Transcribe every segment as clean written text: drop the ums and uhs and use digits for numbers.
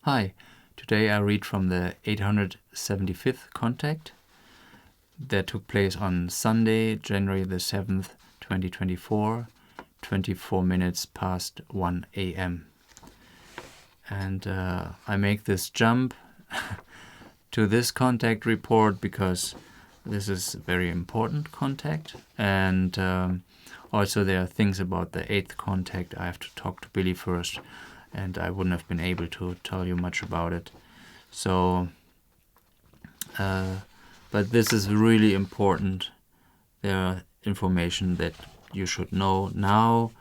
Hi, today I read from the 875th contact that took place on Sunday, January the 7th, 2024, 24 minutes past 1 a.m. And I make this jump to this contact report because this is a very important contact, and also there are things about the 8th contact. I have to talk to Billy first, and I wouldn't have been able to tell you much about it. So, but this is really important. There are information that you should know now,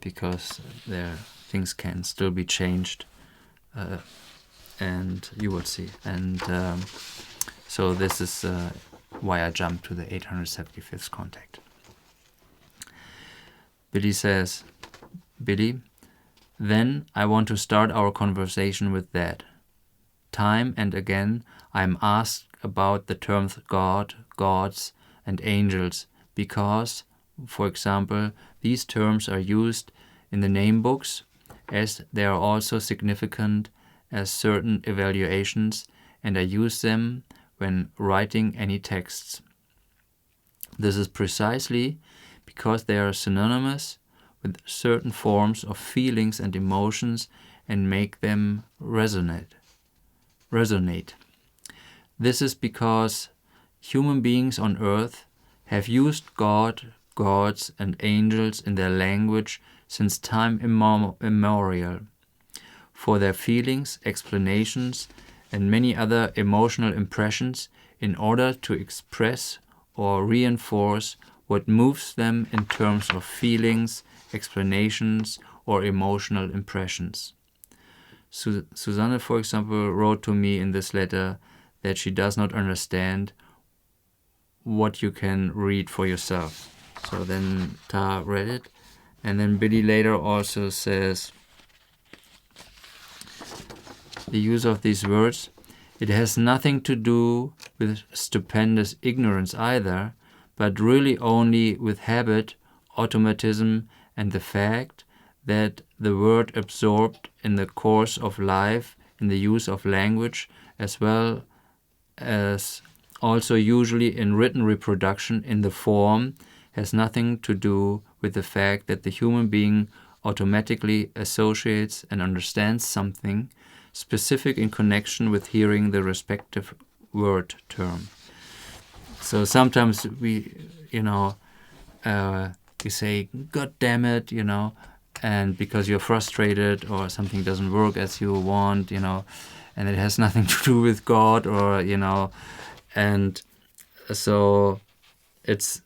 because things can still be changed, and you will see. And so this is why I jumped to the 875th contact. Billy says, Billy, then I want to start our conversation with that. Time and again I am asked about the terms God, gods, and angels because, for example, these terms are used in the name books, as they are also significant as certain evaluations, and I use them when writing any texts. This is precisely because they are synonymous with certain forms of feelings and emotions and make them resonate. This is because human beings on earth have used God, gods, and angels in their language since time immemorial for their feelings, explanations, and many other emotional impressions in order to express or reinforce what moves them in terms of feelings, explanations, or emotional impressions. Susanne, for example, wrote to me in this letter that she does not understand what you can read for yourself. So then Ta read it, and then Billy later also says the use of these words, it has nothing to do with stupendous ignorance either, but really only with habit, automatism, and the fact that the word absorbed in the course of life in the use of language, as well as also usually in written reproduction in the form, has nothing to do with the fact that the human being automatically associates and understands something specific in connection with hearing the respective word term. So sometimes we say, God damn it, and because you're frustrated or something doesn't work as you want, and it has nothing to do with God or, and so it's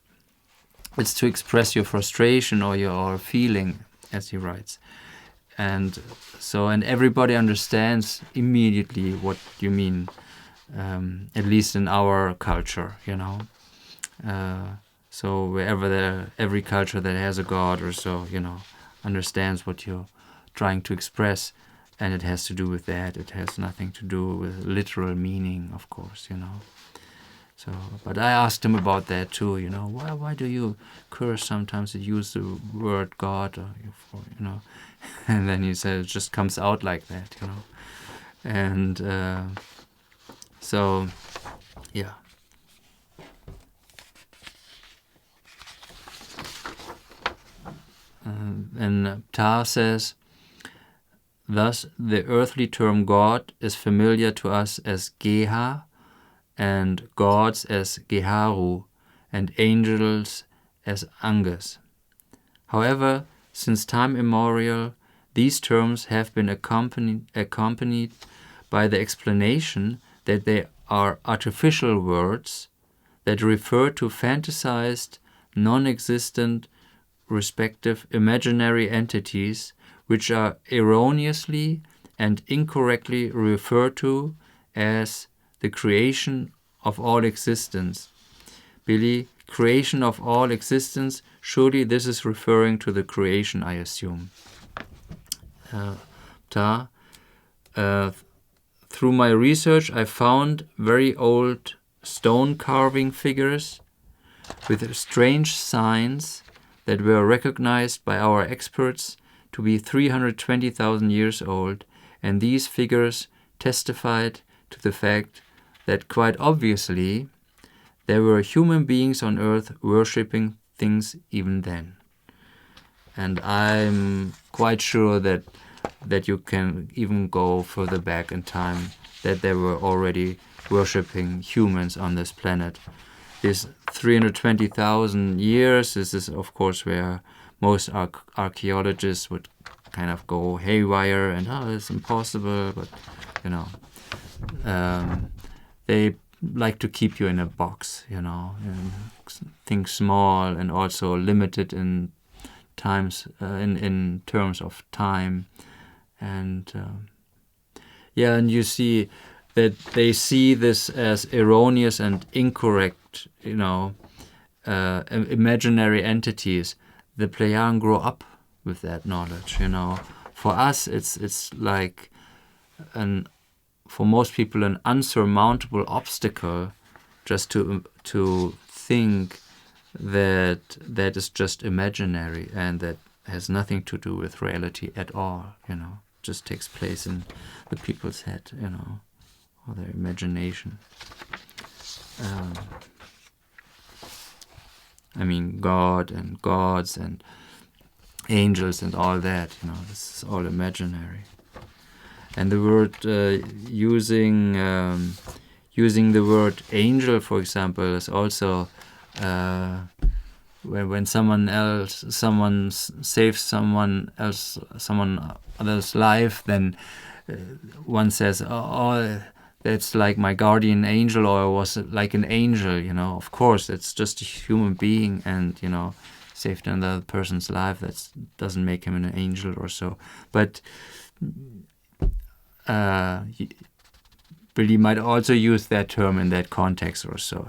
to express your frustration or your feeling, as he writes. And everybody understands immediately what you mean, at least in our culture, so wherever every culture that has a God or so, understands what you're trying to express, and it has to do with that. It has nothing to do with literal meaning, of course, So, but I asked him about that too, why do you curse sometimes and use the word God, or, and then he said it just comes out like that, and so, yeah. And Ta says, thus the earthly term God is familiar to us as Geha, and gods as Geharu, and angels as Anges. However, since time immemorial, these terms have been accompanied by the explanation that they are artificial words that refer to fantasized, non-existent, respective imaginary entities which are erroneously and incorrectly referred to as the creation of all existence. Billy, creation of all existence, surely this is referring to the creation, I assume. Through my research, I found very old stone carving figures with strange signs that were recognized by our experts to be 320,000 years old, and these figures testified to the fact that quite obviously there were human beings on earth worshipping things even then. And I'm quite sure that you can even go further back in time, that there were already worshipping humans on this planet. This 320,000 years, this is of course where most archaeologists would kind of go haywire and, it's impossible, but they like to keep you in a box, and think small and also limited in times, in terms of time. And and you see that they see this as erroneous and incorrect, imaginary entities. The Plejaren grow up with that knowledge, For us, it's like for most people, an unsurmountable obstacle just to think that is just imaginary and that has nothing to do with reality at all, just takes place in the people's head, or their imagination. God and gods and angels and all that, this is all imaginary. And the word using the word angel, for example, is also when someone saves someone else's life, then one says, "Oh, that's like my guardian angel," or was it like an angel? Of course, it's just a human being, and saved another person's life. That doesn't make him an angel or so. But Billy might also use that term in that context or so,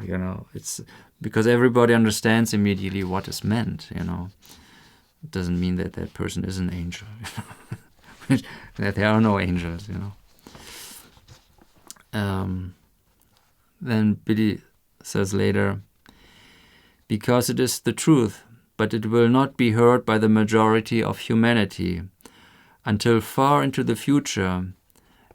It's because everybody understands immediately what is meant, It doesn't mean that that person is an angel, that there are no angels, Then Billy says later, because it is the truth, but it will not be heard by the majority of humanity until far into the future,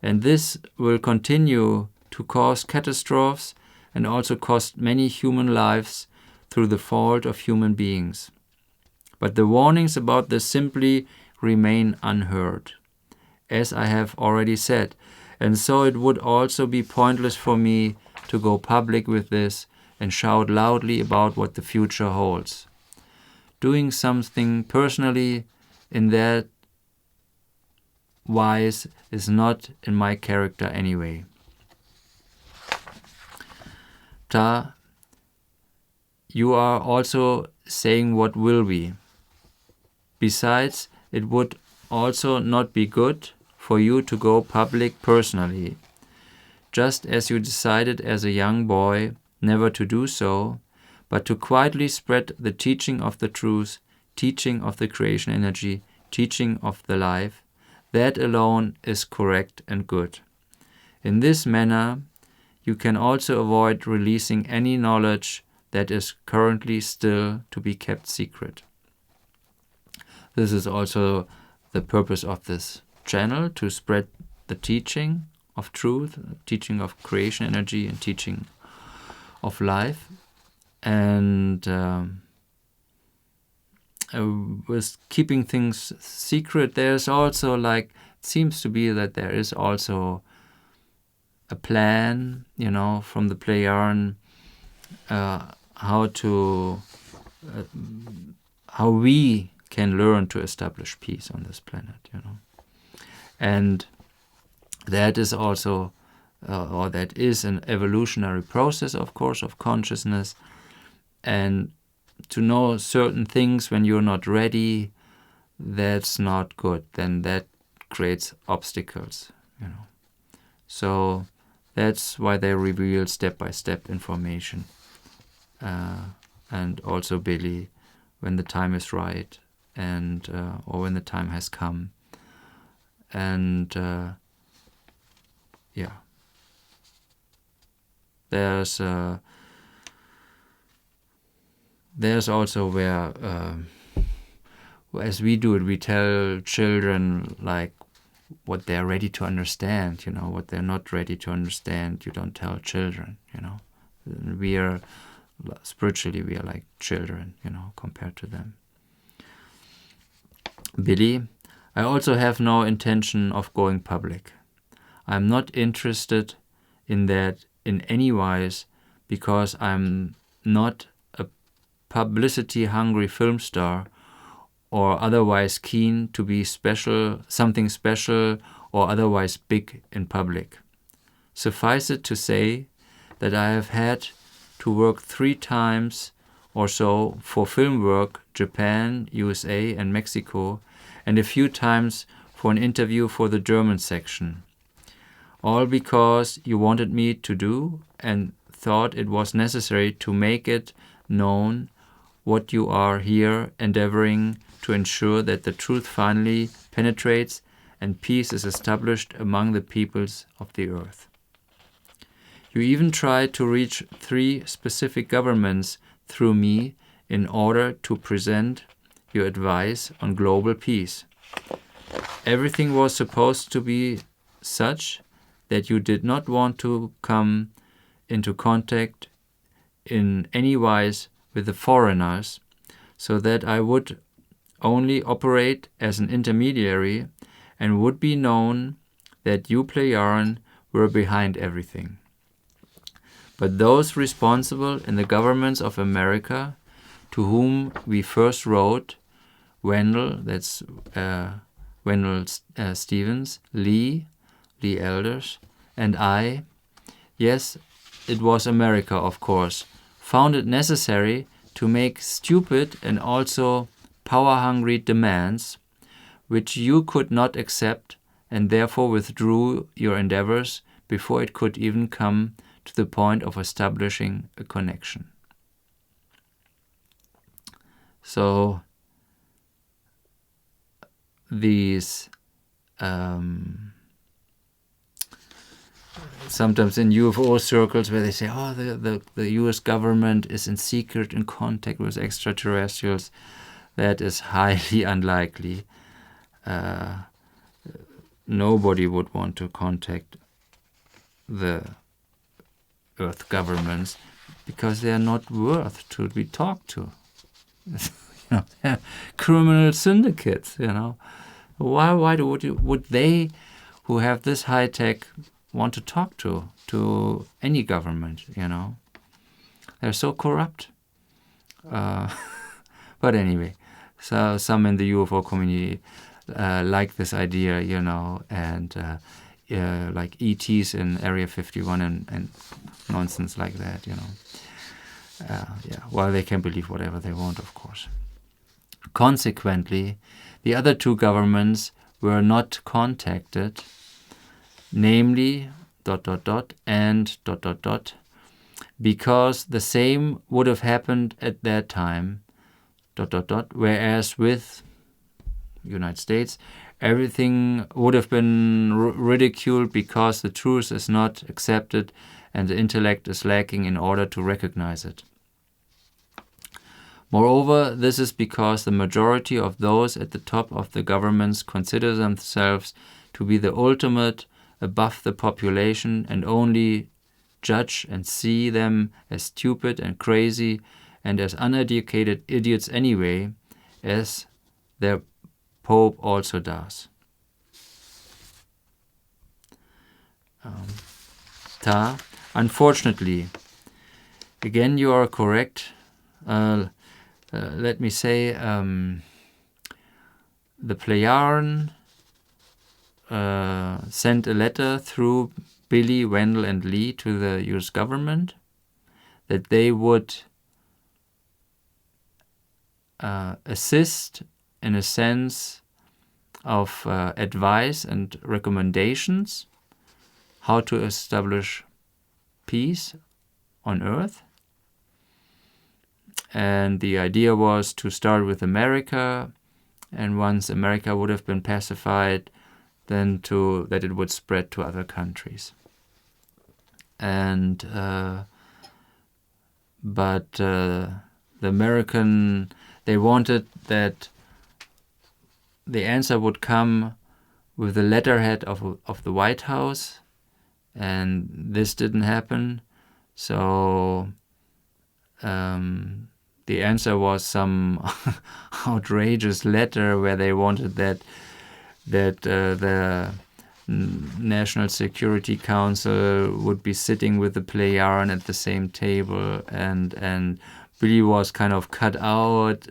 and this will continue to cause catastrophes and also cost many human lives through the fault of human beings. But the warnings about this simply remain unheard, as I have already said, and so it would also be pointless for me to go public with this and shout loudly about what the future holds. Doing something personally in that wise is not in my character anyway. Ta, you are also saying what will be. Besides, it would also not be good for you to go public personally. Just as you decided as a young boy never to do so, but to quietly spread the teaching of the truth, teaching of the creation energy, teaching of the life, that alone is correct and good. In this manner, you can also avoid releasing any knowledge that is currently still to be kept secret. This is also the purpose of this channel, to spread the teaching of truth, teaching of creation energy, and teaching of life. And with keeping things secret, there's also it seems to be that there is also a plan, from the Plejaren, how we can learn to establish peace on this planet, And that is also, or that is an evolutionary process, of course, of consciousness. And to know certain things when you're not ready, that's not good. Then that creates obstacles, So that's why they reveal step-by-step information. And also Billy, when the time is right, and or when the time has come. And there's also where, as we do it, we tell children what they're ready to understand, what they're not ready to understand, you don't tell children, Spiritually, we are like children, compared to them. Billy, I also have no intention of going public. I'm not interested in that in any wise, because I'm not a publicity-hungry film star or otherwise keen to be something special or otherwise big in public. Suffice it to say that I have had to work 3 times or so for film work, Japan, USA, and Mexico, and a few times for an interview for the German section. All because you wanted me to do and thought it was necessary to make it known what you are here endeavoring to ensure, that the truth finally penetrates and peace is established among the peoples of the earth. You even tried to reach 3 specific governments through me in order to present your advice on global peace. Everything was supposed to be such that you did not want to come into contact in any wise with the foreigners, so that I would only operate as an intermediary and would be known that you, Plejaren, were behind everything. But those responsible in the governments of America, to whom we first wrote, Wendell, that's Wendell Stevens, Lee Elders, and I, yes, it was America, of course, found it necessary to make stupid and also power-hungry demands, which you could not accept, and therefore withdrew your endeavors before it could even come to the point of establishing a connection. So these sometimes in UFO circles where they say, the US government is in secret in contact with extraterrestrials, that is highly unlikely. Nobody would want to contact the Earth governments because they are not worth to be talked to. They're criminal syndicates, Why would they, who have this high tech, want to talk to any government, They're so corrupt. But anyway, so some in the UFO community like this idea, and like ETs in Area 51 and nonsense like that, Well, they can believe whatever they want, of course. Consequently, the other 2 governments were not contacted, namely ... and ... because the same would have happened at that time, ... whereas with United States, everything would have been ridiculed because the truth is not accepted and the intellect is lacking in order to recognize it. Moreover, this is because the majority of those at the top of the governments consider themselves to be the ultimate above the population and only judge and see them as stupid and crazy and as uneducated idiots anyway, as their Pope also does. Unfortunately, again you are correct. Let me say, the Plejaren sent a letter through Billy, Wendell, and Lee to the US government that they would assist in a sense of advice and recommendations how to establish peace on Earth. And the idea was to start with America, and once America would have been pacified, then that it would spread to other countries. And but the American, they wanted that the answer would come with the letterhead of the White House, and this didn't happen. So the answer was some outrageous letter where they wanted that the National Security Council would be sitting with the Plejaren at the same table, and Billy was kind of cut out,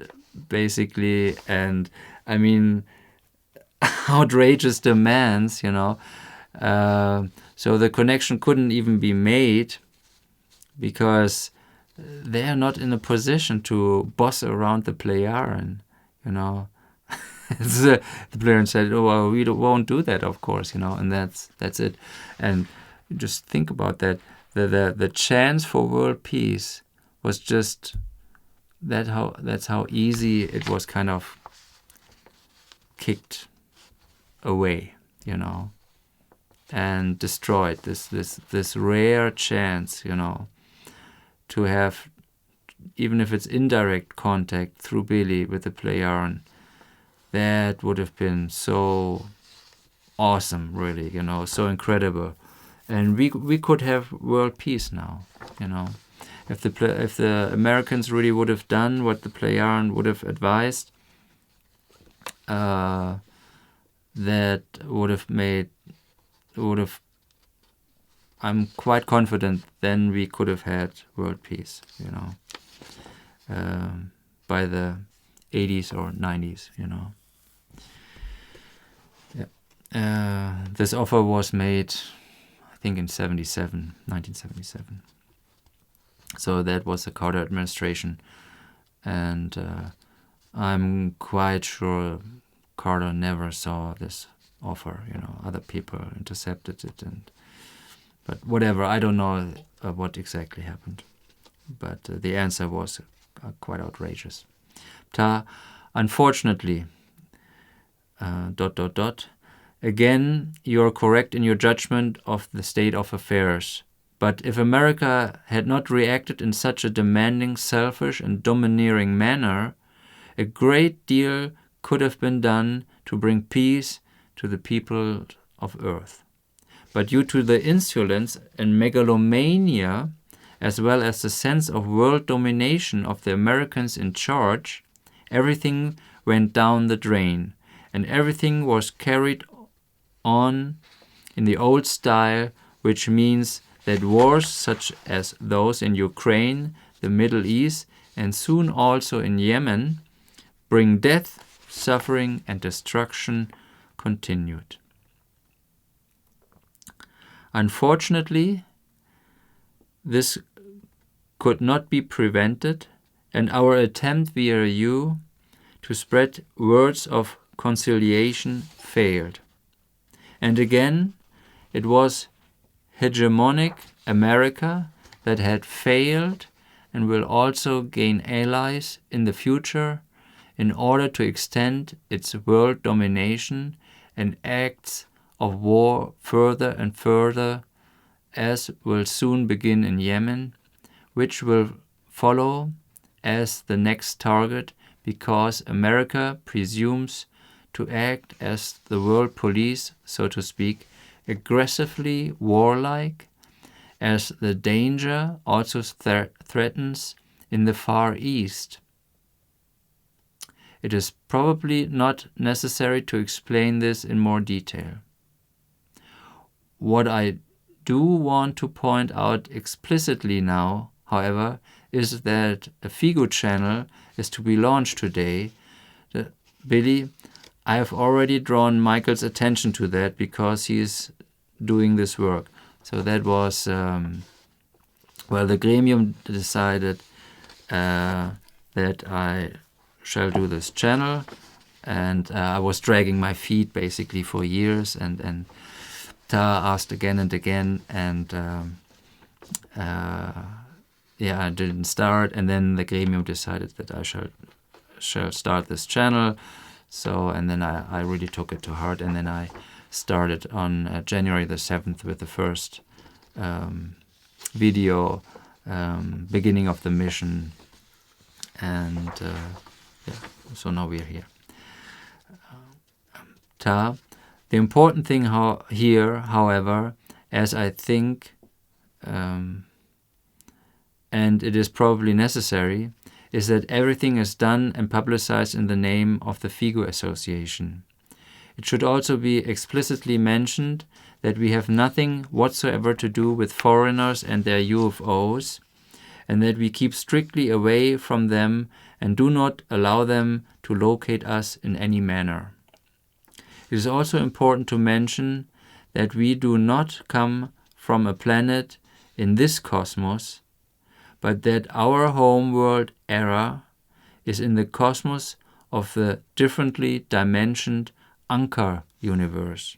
basically. And I mean, outrageous demands, you know. So the connection couldn't even be made because they are not in a position to boss around the Plejaren, you know. The Plejaren said, "Oh, well, we won't do that, of course," you know, and that's it. And just think about that. The chance for world peace was just that's how easy it was kind of kicked away, you know, and destroyed. This rare chance, you know, to have, even if it's indirect contact through Billy with the Plejaren, that would have been so awesome, really, you know, so incredible. And we could have world peace now, you know. If the Americans really would have done what the Plejaren would have advised, that would have I'm quite confident then we could have had world peace, you know, by the 80s or 90s, you know. Yeah. This offer was made, I think, in 1977. So that was the Carter administration, and I'm quite sure Carter never saw this offer, you know. Other people intercepted it, but whatever, I don't know what exactly happened. But the answer was quite outrageous. Unfortunately, ... Again, you are correct in your judgment of the state of affairs. But if America had not reacted in such a demanding, selfish, and domineering manner, a great deal could have been done to bring peace to the people of Earth. But due to the insolence and megalomania, as well as the sense of world domination of the Americans in charge, everything went down the drain, and everything was carried on in the old style, which means that wars such as those in Ukraine, the Middle East, and soon also in Yemen, bring death, suffering, and destruction continued. Unfortunately, this could not be prevented, and our attempt via you to spread words of conciliation failed. And again, it was hegemonic America that had failed and will also gain allies in the future in order to extend its world domination and acts of war further and further, as will soon begin in Yemen, which will follow as the next target because America presumes to act as the world police, so to speak, aggressively warlike, as the danger also threatens in the Far East. It is probably not necessary to explain this in more detail. What I do want to point out explicitly now, however, is that a FIGO channel is to be launched today. Billy, I have already drawn Michael's attention to that because he is doing this work. So that was, the Gremium decided that I shall do this channel, and I was dragging my feet basically for years, and Ta asked again and again, and I didn't start, and then the Gremium decided that I shall start this channel. So, and then I really took it to heart, and then I started on January the 7th with the first video, beginning of the mission, and so now we are here. The important thing here, however, as I think, and it is probably necessary, is that everything is done and publicized in the name of the FIGO Association. It should also be explicitly mentioned that we have nothing whatsoever to do with foreigners and their UFOs, and that we keep strictly away from them and do not allow them to locate us in any manner. It is also important to mention that we do not come from a planet in this cosmos, but that our homeworld era is in the cosmos of the differently dimensioned Anchor universe,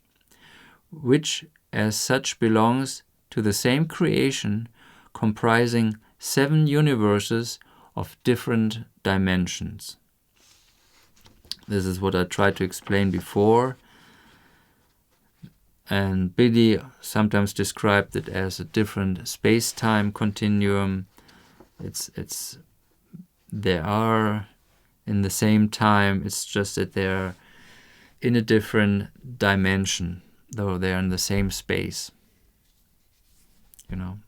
which as such belongs to the same creation comprising 7 universes of different dimensions. This is what I tried to explain before, and Billy sometimes described it as a different space-time continuum. They are in the same time, it's just that they're in a different dimension, though they're in the same space,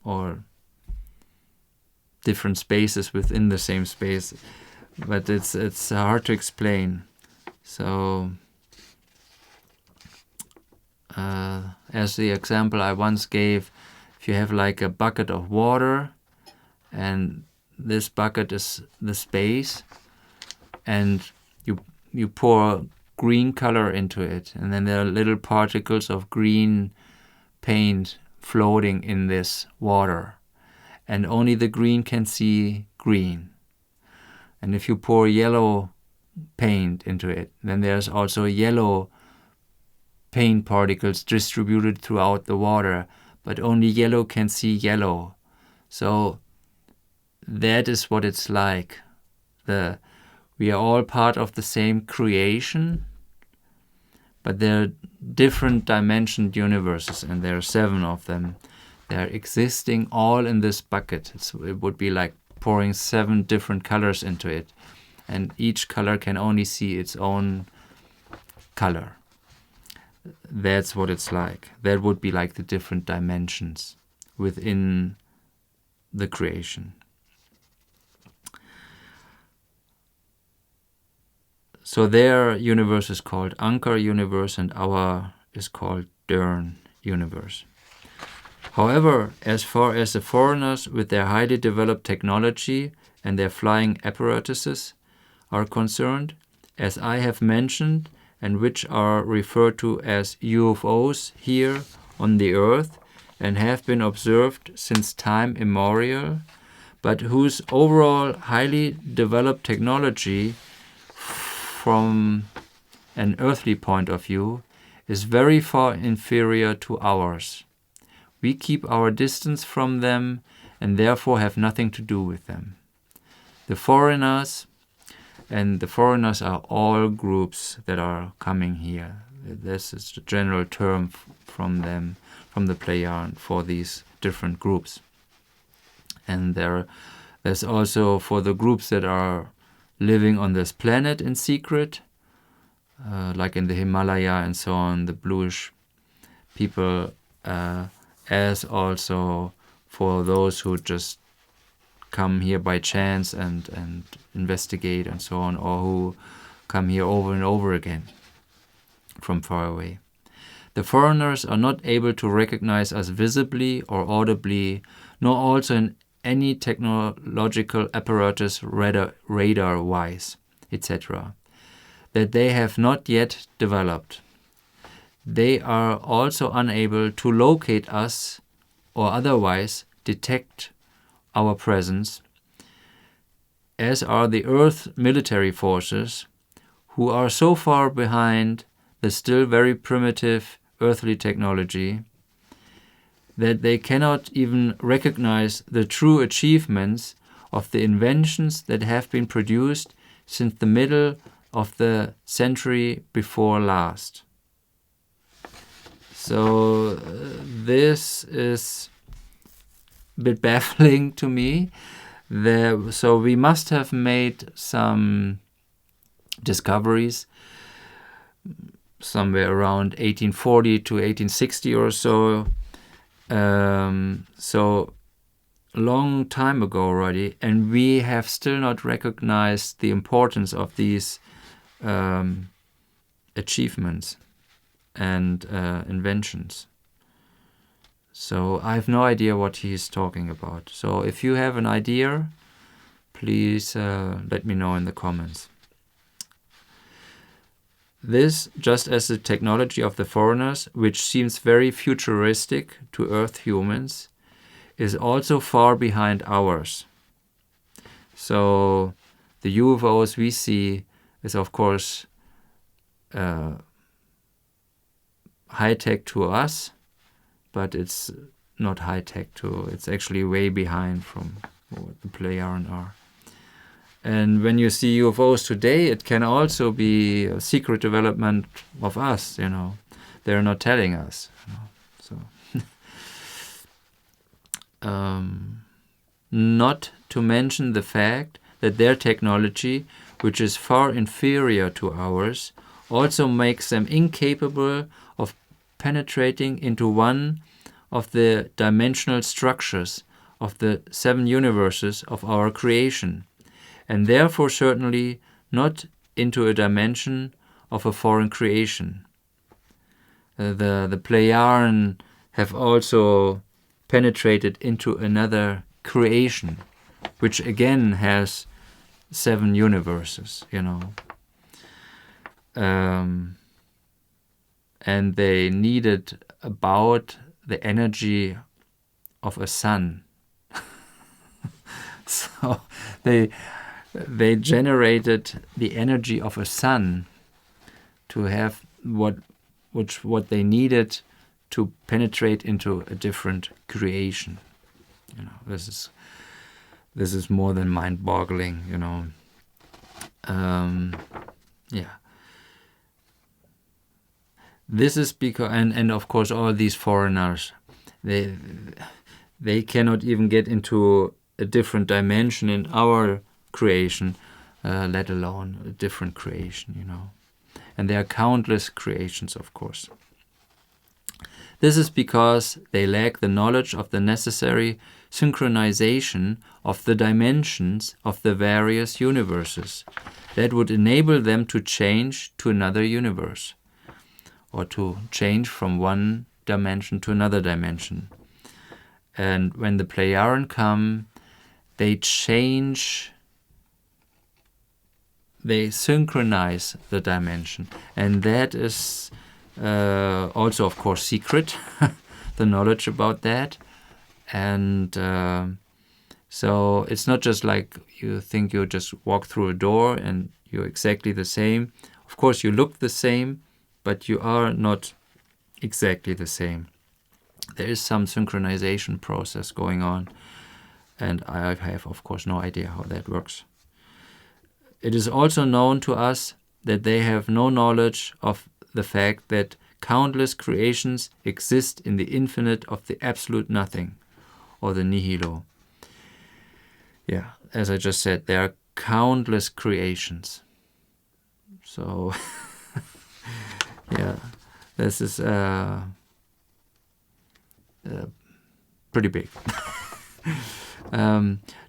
or different spaces within the same space, but it's hard to explain. So, as the example I once gave, if you have like a bucket of water, and this bucket is the space, and you pour green color into it, and then there are little particles of green paint floating in this water, and only the green can see green. And if you pour yellow paint into it, then there's also yellow paint particles distributed throughout the water, but only yellow can see yellow. So that is what it's like. We are all part of the same creation, but there are different dimensioned universes, and there are 7 of them. They are existing all in this bucket. It would be like pouring 7 different colors into it, and each color can only see its own color. That's what it's like. That would be like the different dimensions within the creation. So their universe is called Anchor universe, and our is called Dern universe. However, as far as the foreigners with their highly developed technology and their flying apparatuses are concerned, as I have mentioned, and which are referred to as UFOs here on the Earth and have been observed since time immemorial, but whose overall highly developed technology from an earthly point of view is very far inferior to ours. We keep our distance from them and therefore have nothing to do with them. The foreigners are all groups that are coming here. This is the general term from them, from the Plejaren, for these different groups. And there's also for the groups that are living on this planet in secret, like in the Himalaya and so on, the bluish people, as also for those who just come here by chance and investigate and so on, or who come here over and over again from far away. The foreigners are not able to recognize us visibly or audibly, nor also in any technological apparatus radar-wise, etc., that they have not yet developed. They are also unable to locate us or otherwise detect our presence, as are the Earth military forces, who are so far behind the still very primitive earthly technology that they cannot even recognize the true achievements of the inventions that have been produced since the middle of the century before last. So this is a bit baffling to me. So we must have made some discoveries, somewhere around 1840 to 1860 or so. So long time ago already, and we have still not recognized the importance of these achievements and inventions. So I have no idea what he is talking about. So if you have an idea, please let me know in the comments. This, just as the technology of the foreigners, which seems very futuristic to Earth humans, is also far behind ours. So the UFOs we see is, of course, high-tech to us, but it's not high-tech it's actually way behind from what the Plejaren are. And when you see UFOs today, it can also be a secret development of us, They're not telling us, So, not to mention the fact that their technology, which is far inferior to ours, also makes them incapable of penetrating into one of the dimensional structures of the 7 universes of our creation, and therefore certainly not into a dimension of a foreign creation. The Plejaren have also penetrated into another creation, which again has 7 universes, and they needed about the energy of a sun. So they generated the energy of a sun to have what they needed to penetrate into a different creation. This is more than mind-boggling. This is because, and of course, all these foreigners, they cannot even get into a different dimension in our creation, let alone a different creation, And there are countless creations, of course. This is because they lack the knowledge of the necessary synchronization of the dimensions of the various universes that would enable them to change to another universe, or to change from one dimension to another dimension. And when the Plejaren come, they synchronize the dimension. And that is also, of course, secret, the knowledge about that. And so it's not just like you think you just walk through a door and you're exactly the same. Of course, you look the same, but you are not exactly the same. There is some synchronization process going on, and I have, of course, no idea how that works. It is also known to us that they have no knowledge of the fact that countless creations exist in the infinite of the absolute nothing, or the nihilo. Yeah, as I just said, there are countless creations. So, yeah, this is pretty big.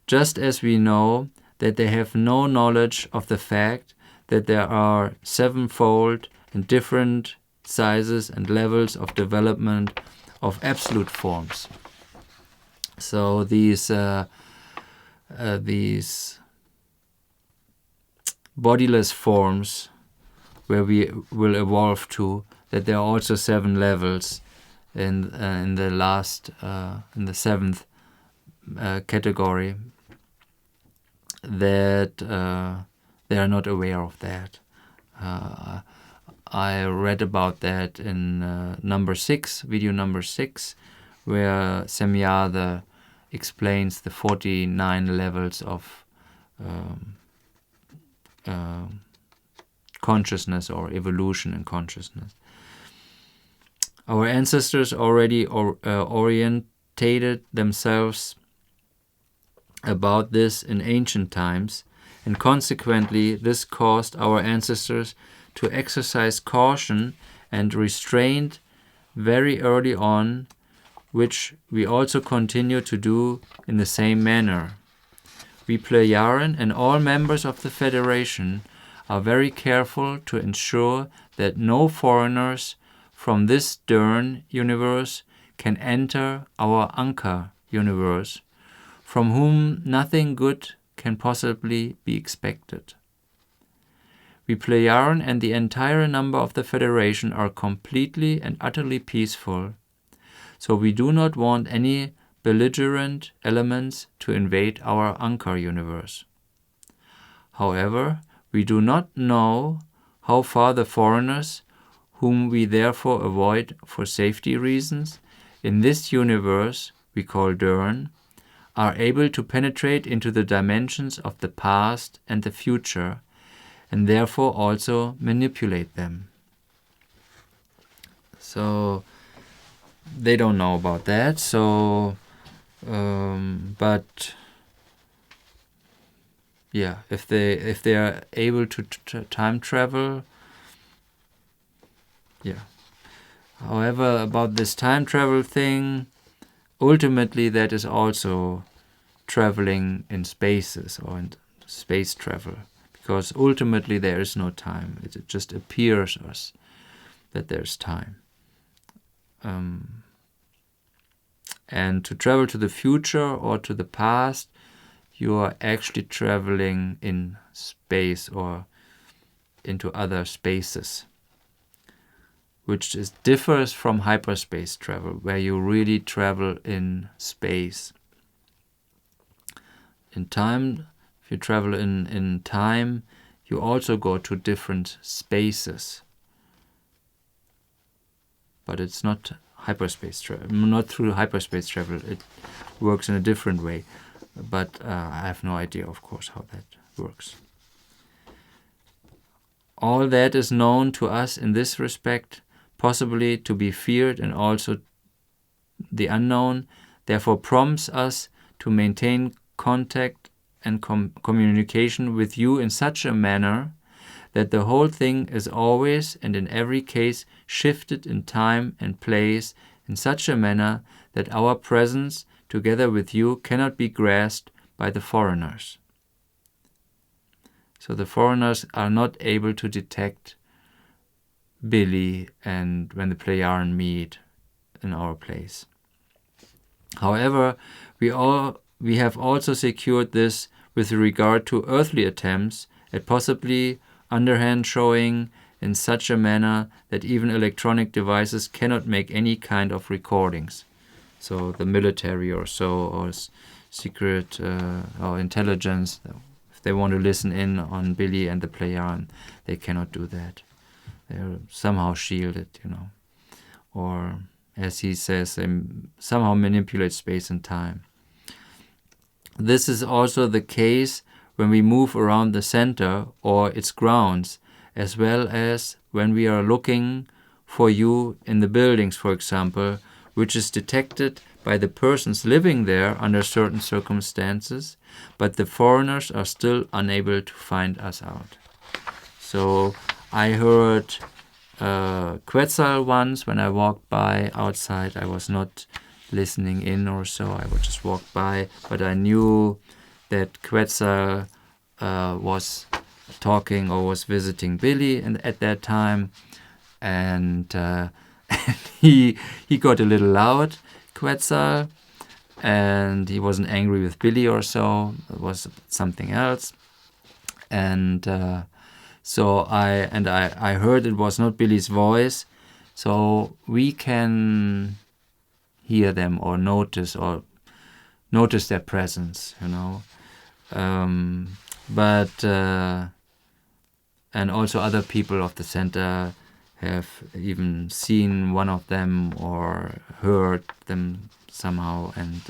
Just as we know that they have no knowledge of the fact that there are 7-fold and different sizes and levels of development of absolute forms. So these bodiless forms where we will evolve to, that there are also 7 levels in the 7th category, that they are not aware of that. I read about that in video number 6, where Semyada explains the 49 levels of consciousness, or evolution in consciousness. Our ancestors already orientated themselves about this in ancient times, and consequently this caused our ancestors to exercise caution and restraint very early on, which we also continue to do in the same manner. We Plejaren and all members of the Federation are very careful to ensure that no foreigners from this Dern universe can enter our Anka universe, from whom nothing good can possibly be expected. We Plejaren and the entire number of the Federation are completely and utterly peaceful, so we do not want any belligerent elements to invade our Anka universe. However, we do not know how far the foreigners, whom we therefore avoid for safety reasons, in this universe we call Dern, are able to penetrate into the dimensions of the past and the future, and therefore also manipulate them. So they don't know about that. So, but yeah, if they are able to time travel, yeah. However, about this time travel thing, ultimately that is also traveling in spaces or in space travel, because ultimately there is no time. It just appears us that there's time. And to travel to the future or to the past, you are actually traveling in space or into other spaces, which differs from hyperspace travel, where you really travel in space. In time, if you travel in time, you also go to different spaces. But it's not hyperspace travel, not through hyperspace travel. It works in a different way. But I have no idea, of course, how that works. All that is known to us in this respect, possibly to be feared, and also the unknown, therefore prompts us to maintain contact and communication with you in such a manner that the whole thing is always and in every case shifted in time and place in such a manner that our presence together with you cannot be grasped by the foreigners. So the foreigners are not able to detect Billy and when the Plejaren meet in our place. However, we have also secured this with regard to earthly attempts at possibly underhand showing in such a manner that even electronic devices cannot make any kind of recordings. So the military or so, or secret or intelligence, if they want to listen in on Billy and the Plejaren, they cannot do that. They're somehow shielded, Or, as he says, they somehow manipulate space and time. This is also the case when we move around the center or its grounds, as well as when we are looking for you in the buildings, for example, which is detected by the persons living there under certain circumstances, but the foreigners are still unable to find us out. So I heard Quetzal once when I walked by outside. I was not listening in or so, I would just walk by, but I knew that Quetzal was talking or was visiting Billy at that time, and he got a little loud, Quetzal, and he wasn't angry with Billy or so. It was something else, and so I heard it was not Billy's voice, so we can hear them or notice their presence, but and also other people of the center have even seen one of them or heard them somehow, and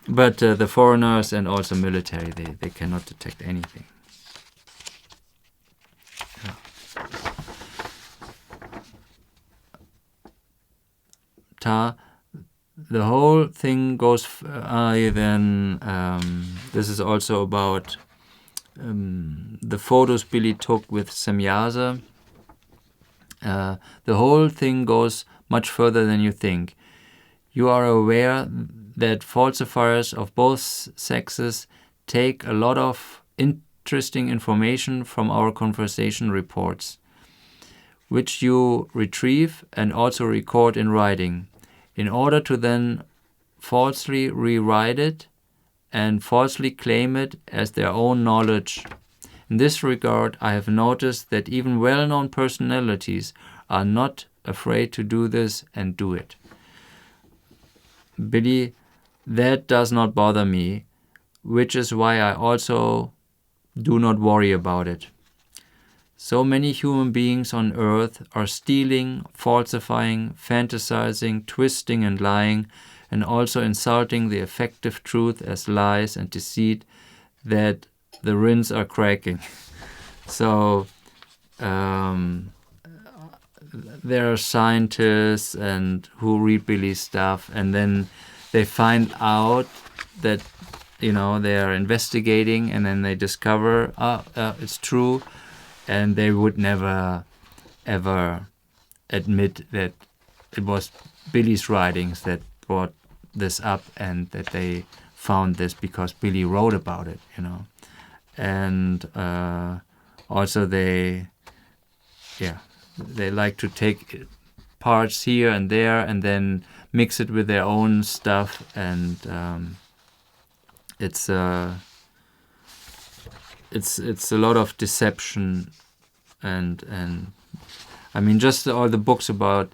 but the foreigners and also military, they cannot detect anything. the whole thing goes. This is also about the photos Billy took with Semjase. The whole thing goes much further than you think. You are aware that falsifiers of both sexes take a lot of interesting information from our conversation reports, which you retrieve and also record in writing, in order to then falsely rewrite it and falsely claim it as their own knowledge. In this regard, I have noticed that even well-known personalities are not afraid to do this and do it. Billy, that does not bother me, which is why I also do not worry about it. So many human beings on earth are stealing, falsifying, fantasizing, twisting and lying, and also insulting the effective truth as lies and deceit, that the rinds are cracking. So there are scientists and who read Billy's stuff, and then they find out that, they are investigating, and then they discover it's true, and they would never ever admit that it was Billy's writings that brought this up and that they found this because Billy wrote about it, and also they like to take parts here and there and then mix it with their own stuff, and it's a lot of deception, and I mean, just all the books about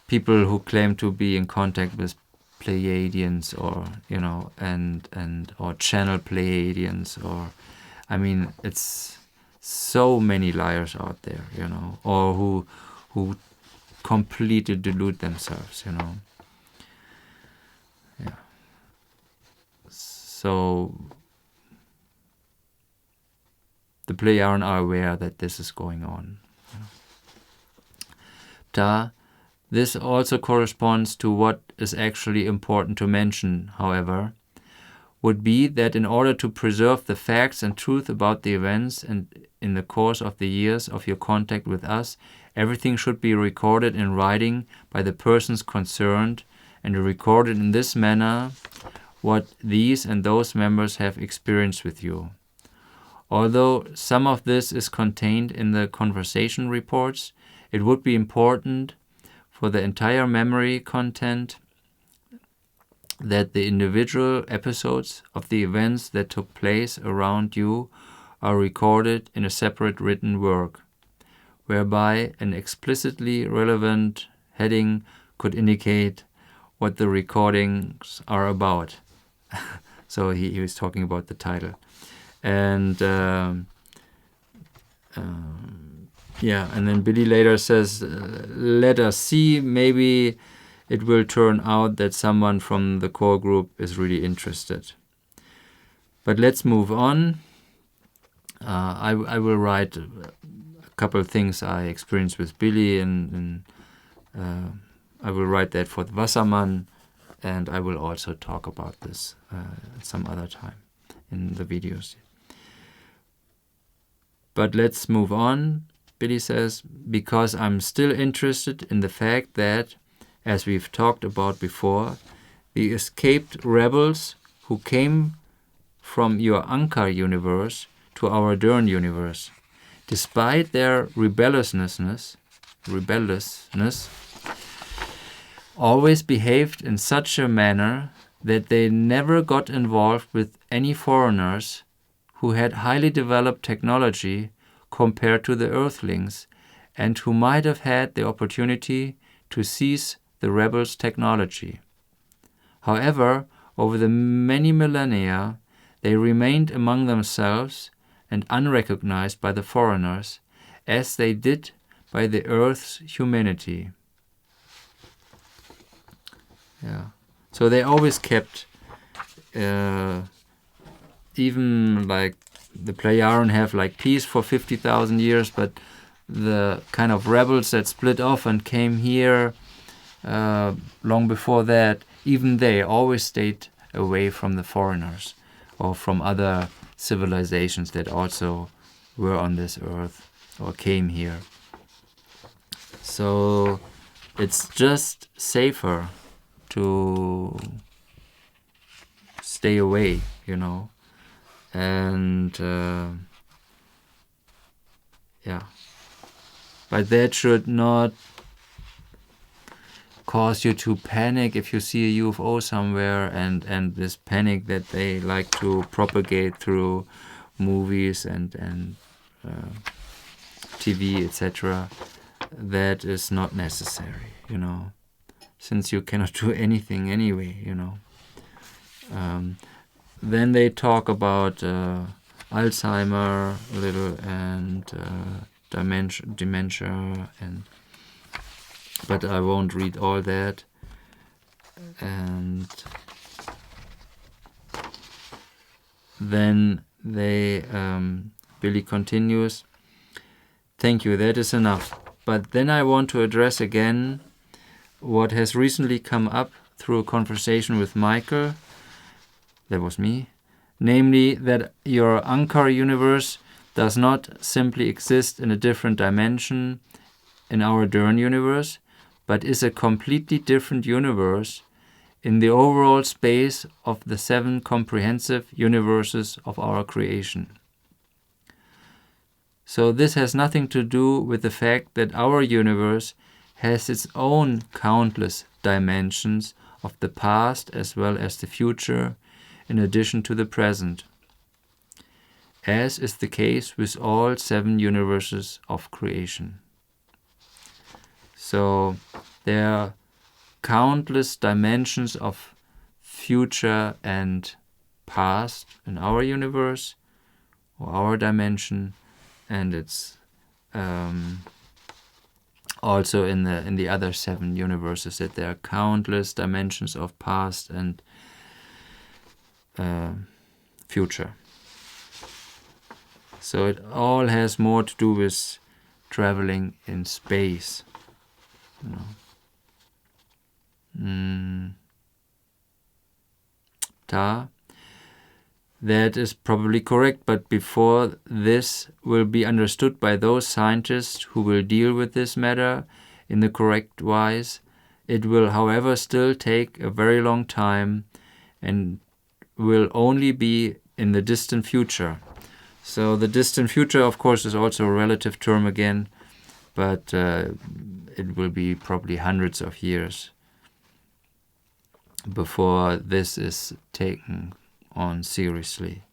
people who claim to be in contact with Pleiadians, or or channel Pleiadians, or I mean, it's so many liars out there, or who completely delude themselves, Yeah. So the Plejaren are aware that this is going on. This also corresponds to what is actually important to mention, however, would be that in order to preserve the facts and truth about the events and in the course of the years of your contact with us, everything should be recorded in writing by the persons concerned, and recorded in this manner what these and those members have experienced with you. Although some of this is contained in the conversation reports, it would be important for the entire memory content that the individual episodes of the events that took place around you are recorded in a separate written work, whereby an explicitly relevant heading could indicate what the recordings are about. So he was talking about the title. And and then Billy later says, let us see, maybe it will turn out that someone from the core group is really interested. But let's move on. I will write a couple of things I experienced with Billy, and I will write that for the Wassermann, and I will also talk about this at some other time in the videos. But let's move on. Billy says, because I'm still interested in the fact that, as we've talked about before, the escaped rebels who came from your Ankar universe to our Dern universe, despite their rebelliousness, always behaved in such a manner that they never got involved with any foreigners who had highly developed technology compared to the Earthlings, and who might have had the opportunity to seize the rebels' technology. However, over the many millennia, they remained among themselves and unrecognized by the foreigners, as they did by the Earth's humanity. So they always kept, even like the Plejaren have like peace for 50,000 years, but the kind of rebels that split off and came here long before that even they always stayed away from the foreigners or from other civilizations that also were on this earth or came here. So it's just safer to stay away, and but that should not cause you to panic if you see a UFO somewhere, and this panic that they like to propagate through movies and TV, etc. That is not necessary, since you cannot do anything anyway, Then they talk about Alzheimer a little and dementia, but I won't read all that. And then Billy continues, "Thank you, that is enough. But then I want to address again what has recently come up through a conversation with Michael," that was me, "namely that your Ankara universe does not simply exist in a different dimension in our Dern universe, but is a completely different universe in the overall space of the 7 comprehensive universes of our creation. So this has nothing to do with the fact that our universe has its own countless dimensions of the past as well as the future, in addition to the present, as is the case with all 7 universes of creation. So there are countless dimensions of future and past in our universe or our dimension, and it's also in the other 7 universes that there are countless dimensions of past and future. So it all has more to do with traveling in space. That is probably correct, but before this will be understood by those scientists who will deal with this matter in the correct wise, it will, however, still take a very long time and will only be in the distant future. So the distant future, of course, is also a relative term again, but it will be probably hundreds of years before this is taken on seriously,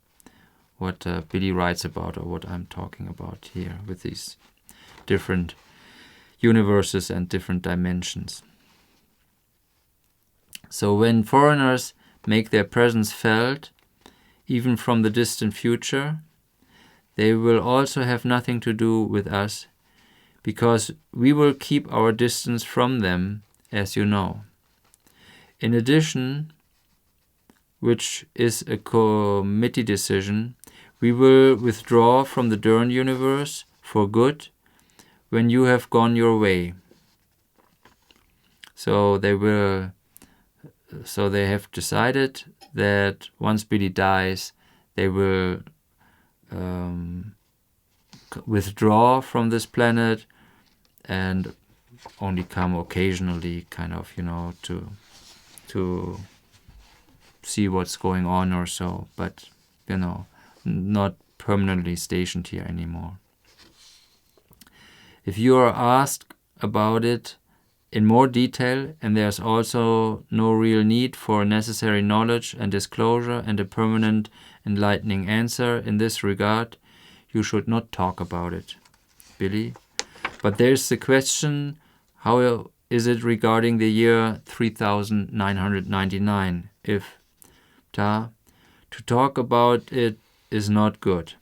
what Billy writes about or what I'm talking about here with these different universes and different dimensions. So when foreigners make their presence felt, even from the distant future, they will also have nothing to do with us, because we will keep our distance from them, as you know. In addition, which is a committee decision, we will withdraw from the Dern universe for good when you have gone your way. So they have decided that once Billy dies, they will withdraw from this planet and only come occasionally, kind of, to see what's going on or so, but, not permanently stationed here anymore. If you are asked about it in more detail, and there's also no real need for necessary knowledge and disclosure and a permanent enlightening answer in this regard, you should not talk about it, Billy. But there's the question, how is it regarding the year 3999? If to talk about it is not good.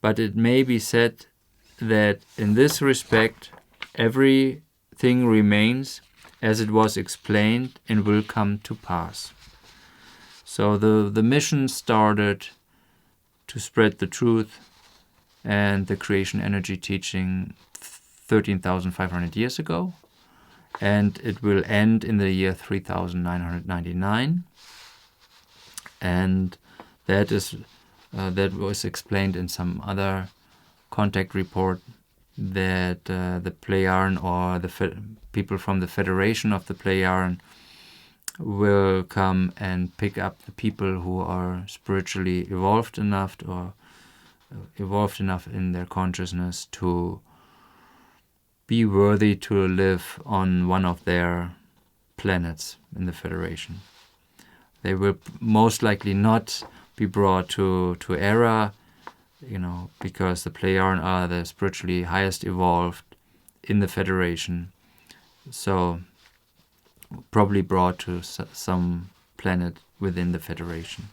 But it may be said that in this respect, everything remains as it was explained and will come to pass. So the mission started to spread the truth and the creation energy teaching 13,500 years ago. and it will end in the year 3999. And that was explained in some other contact report, that the Plejaren, or the people from the Federation of the Plejaren, will come and pick up the people who are spiritually evolved enough, or evolved enough in their consciousness to be worthy to live on one of their planets in the Federation. They will most likely not be brought to Era, because the Plejaren are the spiritually highest evolved in the Federation. So probably brought to some planet within the Federation.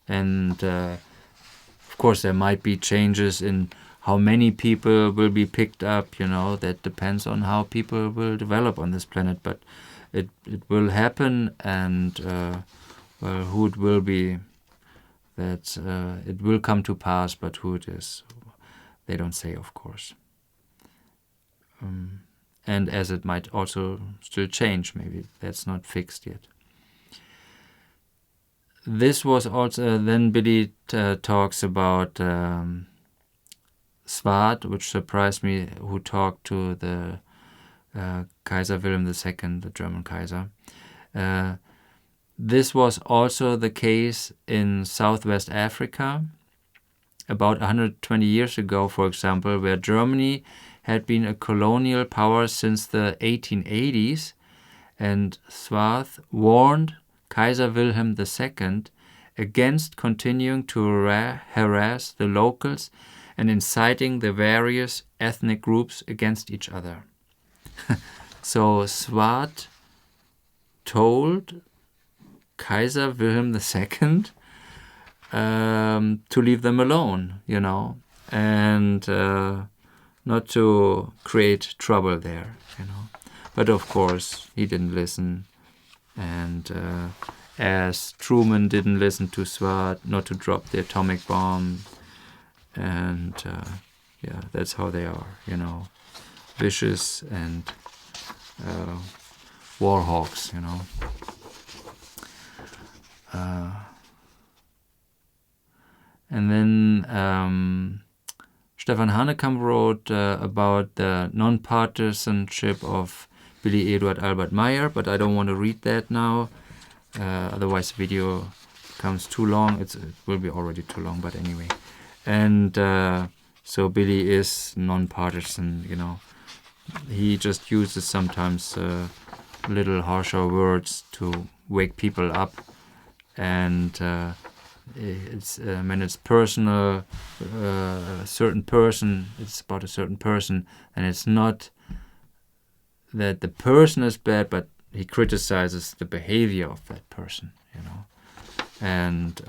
And of course there might be changes in how many people will be picked up, that depends on how people will develop on this planet, but it will happen, and who it will be, that it will come to pass, but who it is, they don't say, of course. And as it might also still change, maybe that's not fixed yet. This was also, then Billy talks about Svart, which surprised me, who talked to the Kaiser Wilhelm II, the German Kaiser. This was also the case in Southwest Africa, about 120 years ago, for example, where Germany had been a colonial power since the 1880s, and Svart warned Kaiser Wilhelm II against continuing to harass the locals and inciting the various ethnic groups against each other. So Svart told Kaiser Wilhelm II to leave them alone, and not to create trouble there, But of course, he didn't listen, and as Truman didn't listen to Svart not to drop the atomic bomb, and that's how they are, vicious and war hawks, And then Stefan Hanekamp wrote about the non-partisanship of Billy Eduard Albert Meyer, but I don't want to read that now. Otherwise the video becomes too long. It will be already too long, but anyway. And so Billy is non-partisan, He just uses sometimes little harsher words to wake people up, and it's when it's personal, a certain person, it's about a certain person, and it's not that the person is bad, but he criticizes the behavior of that person, and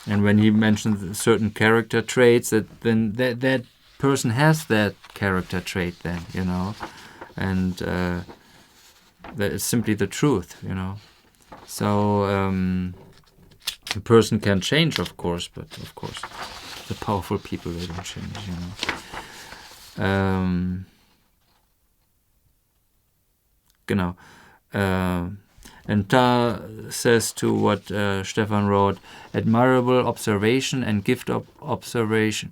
when he mentions certain character traits, then that person has that character trait, then, and that is simply the truth, So a person can change, of course, but of course the powerful people, they don't change, And Ta says to what Stefan wrote, admirable observation and gift of observation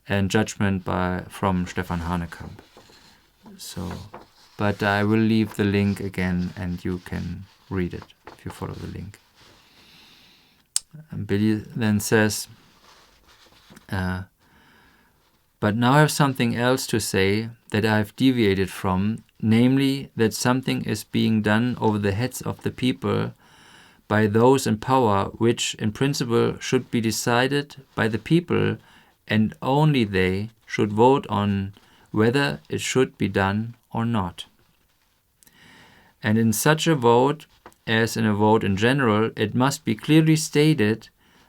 and judgment from Stefan Hanekamp. So, but I will leave the link again, and you can read it if you follow the link. And Billy then says, but now I have something else to say that I have deviated from, namely that something is being done over the heads of the people by those in power, which in principle should be decided by the people, and only they should vote on whether it should be done or not. And in such a vote, as in a vote in general, it must be clearly stated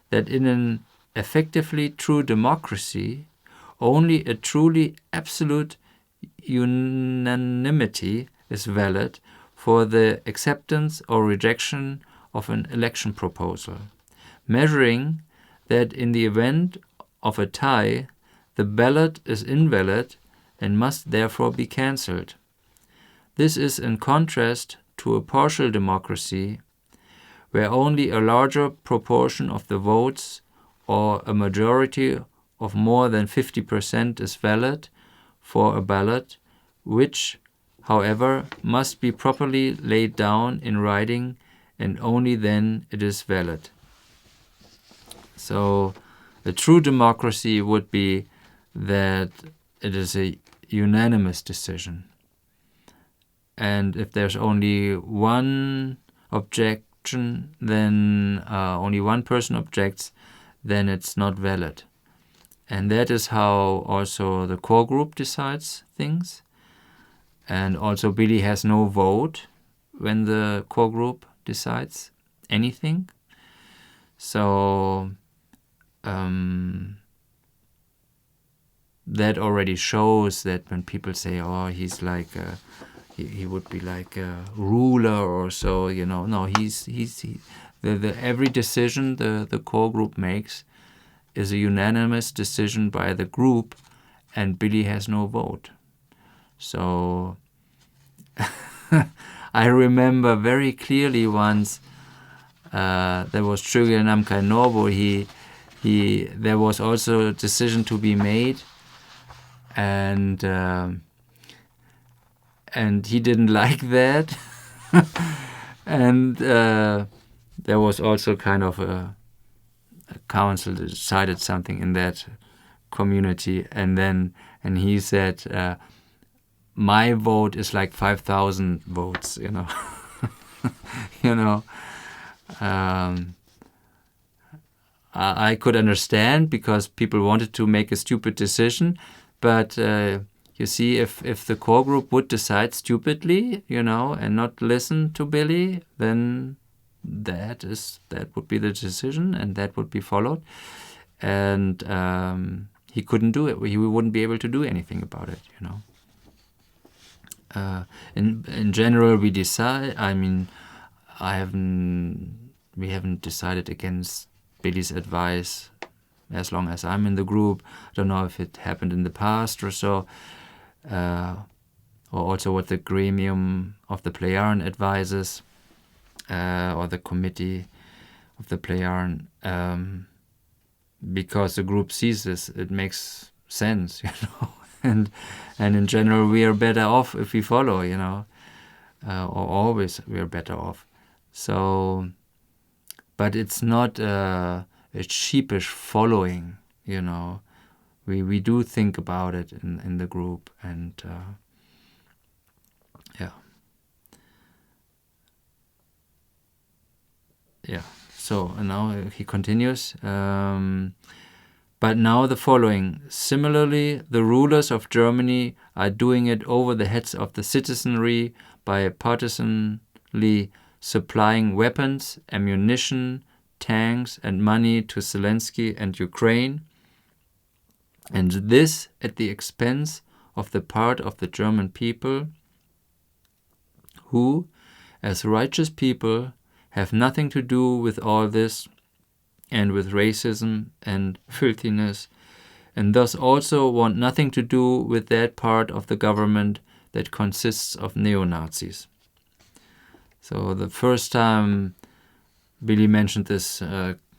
that in an effectively true democracy, only a truly absolute unanimity is valid for the acceptance or rejection of an election proposal, measuring that in the event of a tie, the ballot is invalid and must therefore be cancelled. This is in contrast to a partial democracy, where only a larger proportion of the votes or a majority of more than 50% is valid for a ballot, which, however, must be properly laid down in writing, and only then it is valid. So a true democracy would be that it is a unanimous decision. And if there's only one objection, then only one person objects, then it's not valid. And that is how also the core group decides things. And also Billy has no vote when the core group decides anything. So that already shows that when people say, oh, he's like he would be like a ruler or so, no, every decision the core group makes is a unanimous decision by the group, and Billy has no vote. So I remember very clearly once there was Chögyam Namkhai Norbo. There was also a decision to be made, and he didn't like that. And there was also kind of a council that decided something in that community, and he said, my vote is like 5,000 votes, I could understand, because people wanted to make a stupid decision, but you see, if the core group would decide stupidly, and not listen to Billy, then that would be the decision, and that would be followed, and he couldn't do it. He wouldn't be able to do anything about it, In general, we decide. I mean, we haven't decided against Billy's advice as long as I'm in the group. I don't know if it happened in the past or so, or also what the gremium of the Plejaren advises, or the committee of the Plejaren, because the group sees this. It makes sense, and in general we are better off if we follow, or always we are better off. So, but it's not a sheepish following, We do think about it in the group, and yeah. So now he continues. But now the following. Similarly, the rulers of Germany are doing it over the heads of the citizenry by partisanly supplying weapons, ammunition, tanks, and money to Zelensky and Ukraine, and this at the expense of the part of the German people who, as righteous people, have nothing to do with all this and with racism and filthiness, and thus also want nothing to do with that part of the government that consists of neo-Nazis. So the first time Billy mentioned this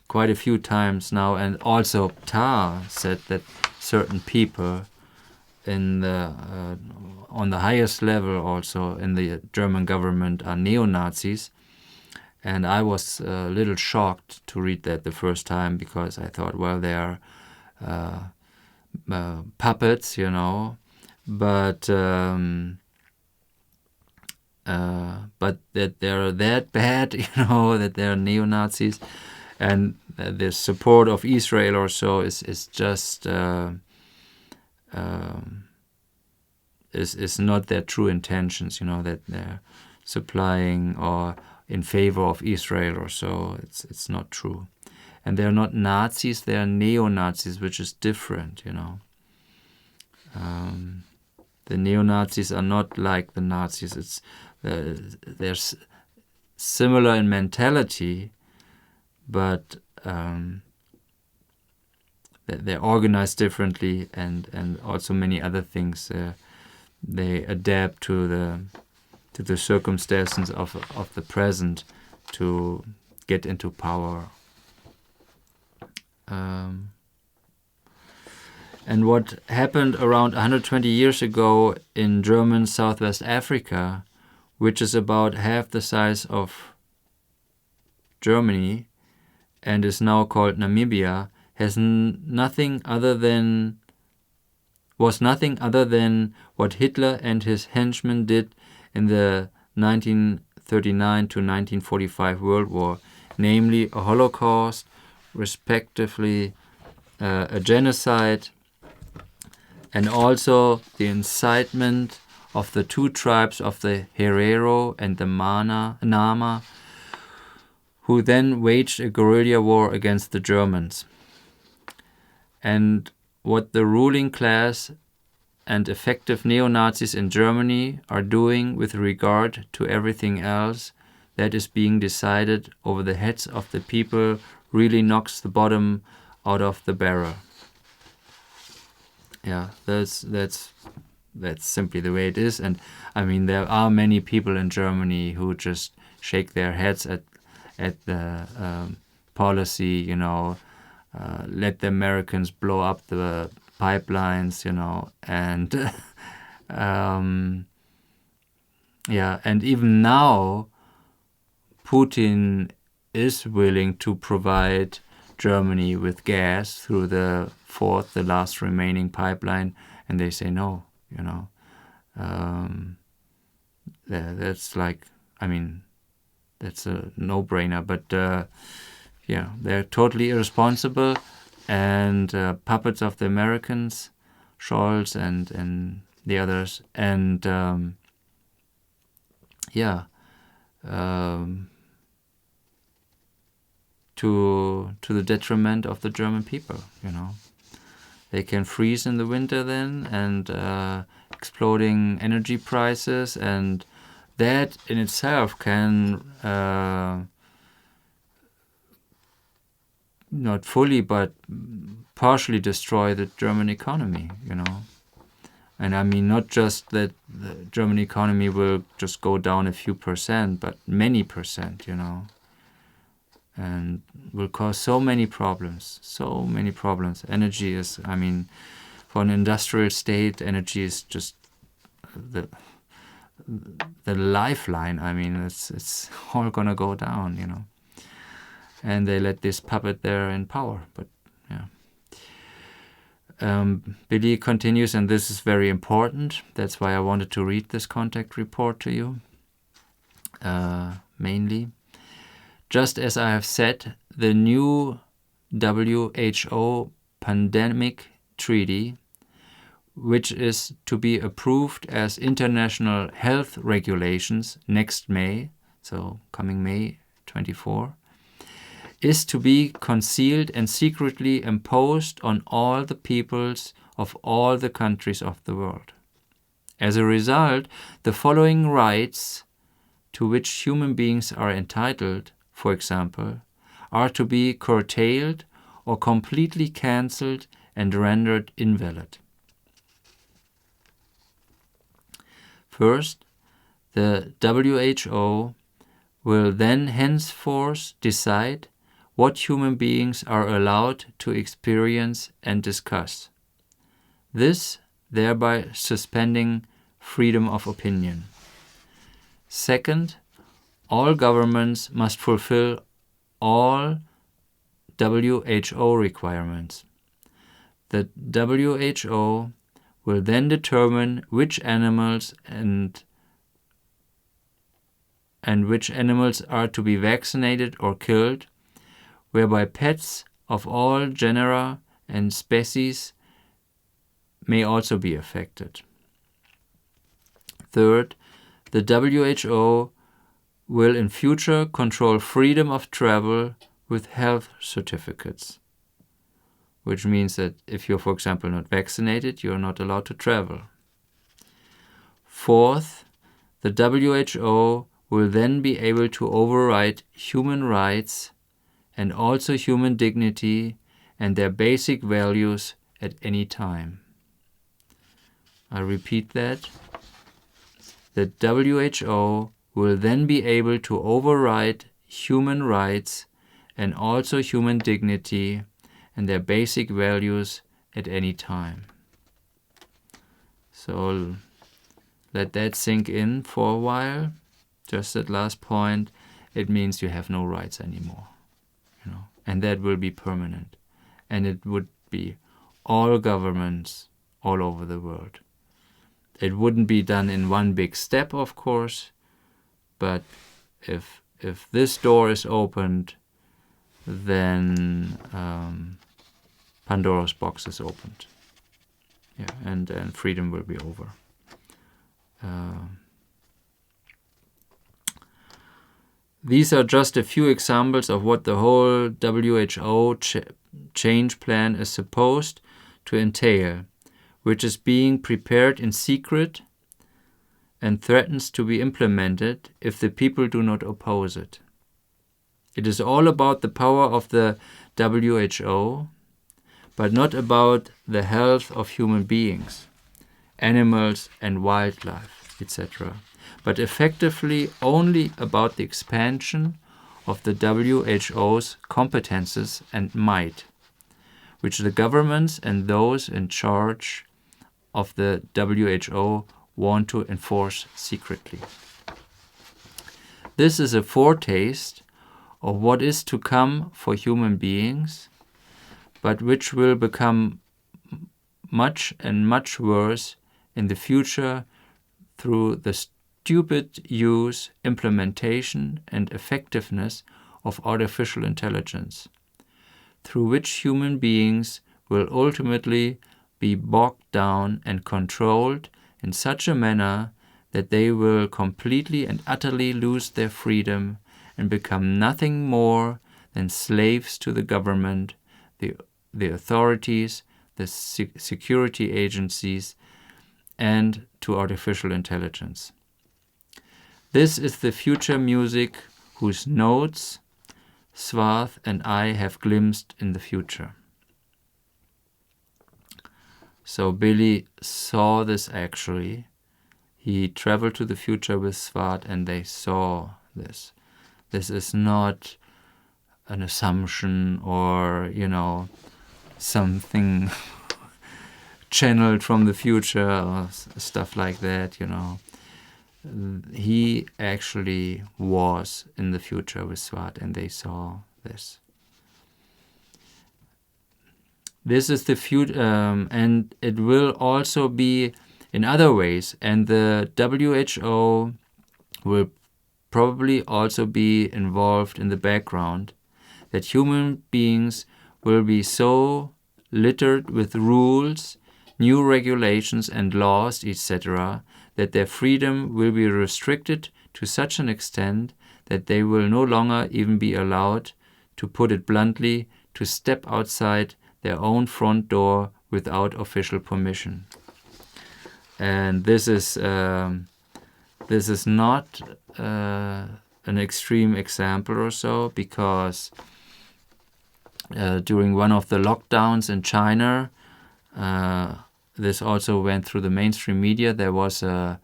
quite a few times now, and also Tar said that certain people on the highest level also in the German government are neo-Nazis. And I was a little shocked to read that the first time, because I thought, well, they are puppets, but that they're that bad, that they're neo-Nazis, and the support of Israel or so is just is not their true intentions, that they're supplying or in favor of Israel or so. It's not true. And they're not Nazis, they're neo-Nazis, which is different, The neo-Nazis are not like the Nazis. They're similar in mentality, but they're organized differently, and also many other things. They adapt to the circumstances of the present to get into power. And what happened around 120 years ago in German Southwest Africa, which is about half the size of Germany and is now called Namibia, was nothing other than what Hitler and his henchmen did in the 1939 to 1945 World War, namely a Holocaust, respectively a genocide, and also the incitement of the two tribes of the Herero and the Nama, who then waged a guerrilla war against the Germans. And what the ruling class and effective neo-Nazis in Germany are doing with regard to everything else that is being decided over the heads of the people really knocks the bottom out of the barrel. Yeah, that's simply the way it is. And I mean, there are many people in Germany who just shake their heads at the policy, let the Americans blow up the pipelines, and and even now Putin is willing to provide Germany with gas through the last remaining pipeline, and they say no, that's like, I mean, that's a no-brainer, but they're totally irresponsible and puppets of the Americans, Scholz and the others, and to the detriment of the German people. They can freeze in the winter then, and exploding energy prices, and that in itself can not fully but partially destroy the German economy, And I mean, not just that the German economy will just go down a few percent, but many percent, and will cause so many problems. Energy is, I mean, for an industrial state, energy is just the lifeline. I mean, it's all gonna go down, And they let this puppet there in power, but Billy continues, and this is very important. That's why I wanted to read this contact report to you, mainly. Just as I have said, the new WHO pandemic treaty, which is to be approved as international health regulations next May, so coming May 24, is to be concealed and secretly imposed on all the peoples of all the countries of the world. As a result, the following rights to which human beings are entitled, for example, are to be curtailed or completely cancelled and rendered invalid. First, the WHO will then henceforth decide what human beings are allowed to experience and discuss, this thereby suspending freedom of opinion. Second, all governments must fulfill all WHO requirements. The WHO will then determine which animals and which animals are to be vaccinated or killed, whereby pets of all genera and species may also be affected. Third, the WHO will in future control freedom of travel with health certificates, which means that if you're, for example, not vaccinated, you're not allowed to travel. Fourth, the WHO will then be able to override human rights and also human dignity and their basic values at any time. I repeat that. The WHO will then be able to override human rights and also human dignity and their basic values at any time. So let that sink in for a while. Just that last point, it means you have no rights anymore, and that will be permanent. And it would be all governments all over the world. It wouldn't be done in one big step, of course, but if this door is opened, then Pandora's box is opened. Yeah, and freedom will be over. These are just a few examples of what the whole WHO change plan is supposed to entail, which is being prepared in secret and threatens to be implemented if the people do not oppose it. It is all about the power of the WHO, but not about the health of human beings, animals and wildlife, etc., but effectively only about the expansion of the WHO's competences and might, which the governments and those in charge of the WHO want to enforce secretly. This is a foretaste of what is to come for human beings, but which will become much and much worse in the future through the stupid use, implementation, and effectiveness of artificial intelligence, through which human beings will ultimately be bogged down and controlled in such a manner that they will completely and utterly lose their freedom and become nothing more than slaves to the government, the authorities, the security agencies, and to artificial intelligence. This is the future music whose notes Swath and I have glimpsed in the future. So Billy saw this actually. He traveled to the future with Swath and they saw this. This is not an assumption or, something channeled from the future or stuff like that, He actually was in the future with Swath and they saw this. This is the future, and it will also be in other ways. And the WHO will probably also be involved in the background, that human beings will be so littered with rules, new regulations and laws, etc., that their freedom will be restricted to such an extent that they will no longer even be allowed, to put it bluntly, to step outside their own front door without official permission. And this is not an extreme example or so, because during one of the lockdowns in China, this also went through the mainstream media. There was a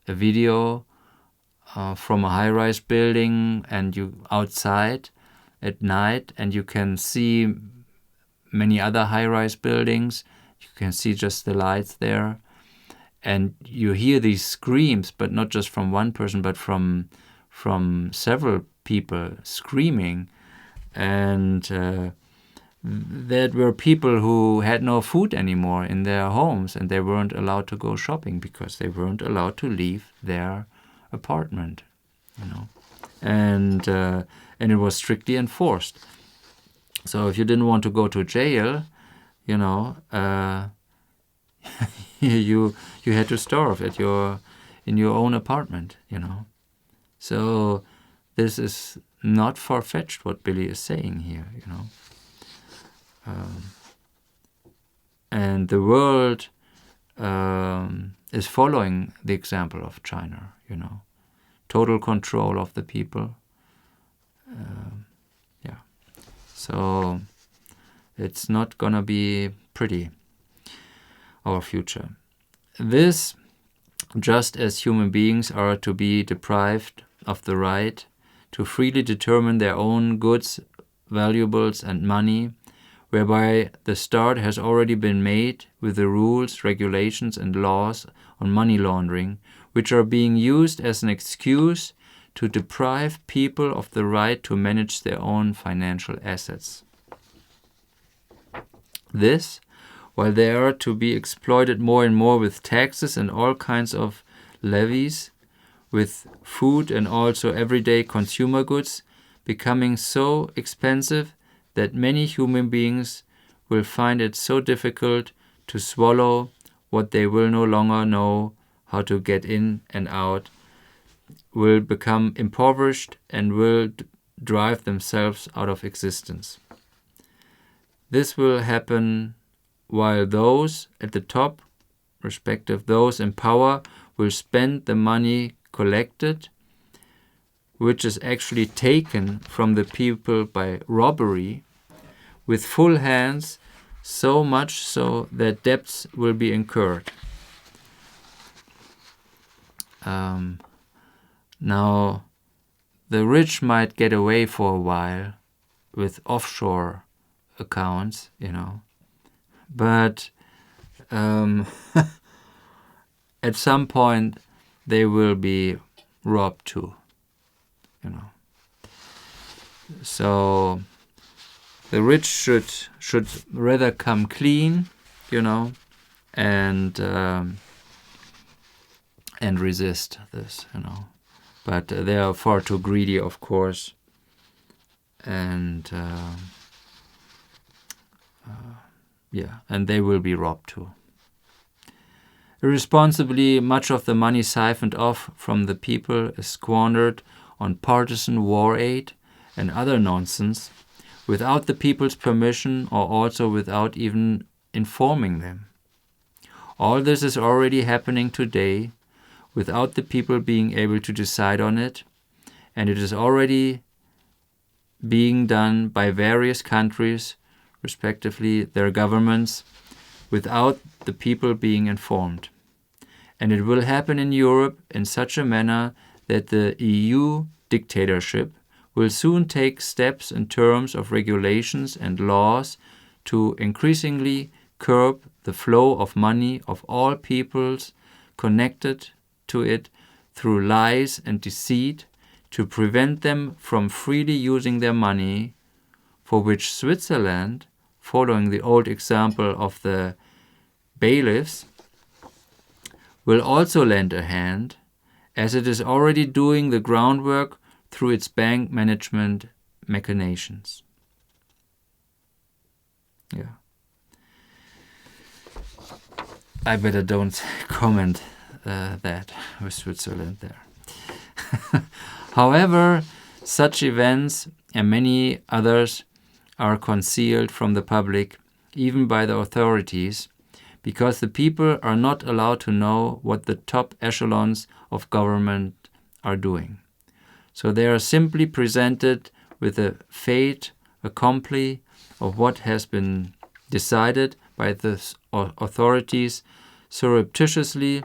video from a high-rise building, and you outside at night, and you can see many other high-rise buildings. You can see just the lights there, and you hear these screams, but not just from one person, but from several people screaming, and there were people who had no food anymore in their homes, and they weren't allowed to go shopping because they weren't allowed to leave their apartment, and it was strictly enforced. So if you didn't want to go to jail, you had to starve in your own apartment, So this is not far-fetched what Billy is saying here, and the world is following the example of China, total control of the people. So It's not gonna be pretty, our future. This, just as human beings are to be deprived of the right to freely determine their own goods, valuables, and money, whereby the start has already been made with the rules, regulations, and laws on money laundering, which are being used as an excuse to deprive people of the right to manage their own financial assets. This, while they are to be exploited more and more with taxes and all kinds of levies, with food and also everyday consumer goods becoming so expensive that many human beings will find it so difficult to swallow what they will no longer know how to get in and out, will become impoverished and will drive themselves out of existence. This will happen while those at the top, respective those in power, will spend the money collected, which is actually taken from the people by robbery, with full hands, so much so that debts will be incurred. Now, the rich might get away for a while with offshore accounts, but at some point they will be robbed too, So the rich should rather come clean, and resist this, But they are far too greedy, of course, and and they will be robbed too. Irresponsibly, much of the money siphoned off from the people is squandered on partisan war aid and other nonsense, without the people's permission or also without even informing them. All this is already happening today, without the people being able to decide on it, and it is already being done by various countries, respectively their governments, without the people being informed. And it will happen in Europe in such a manner that the EU dictatorship will soon take steps in terms of regulations and laws to increasingly curb the flow of money of all peoples connected to it through lies and deceit, to prevent them from freely using their money, for which Switzerland, following the old example of the bailiffs, will also lend a hand, as it is already doing the groundwork through its bank management machinations. Yeah. I better don't comment that with Switzerland there. However, such events and many others are concealed from the public, even by the authorities, because the people are not allowed to know what the top echelons of government are doing. So they are simply presented with a fait accompli of what has been decided by the authorities surreptitiously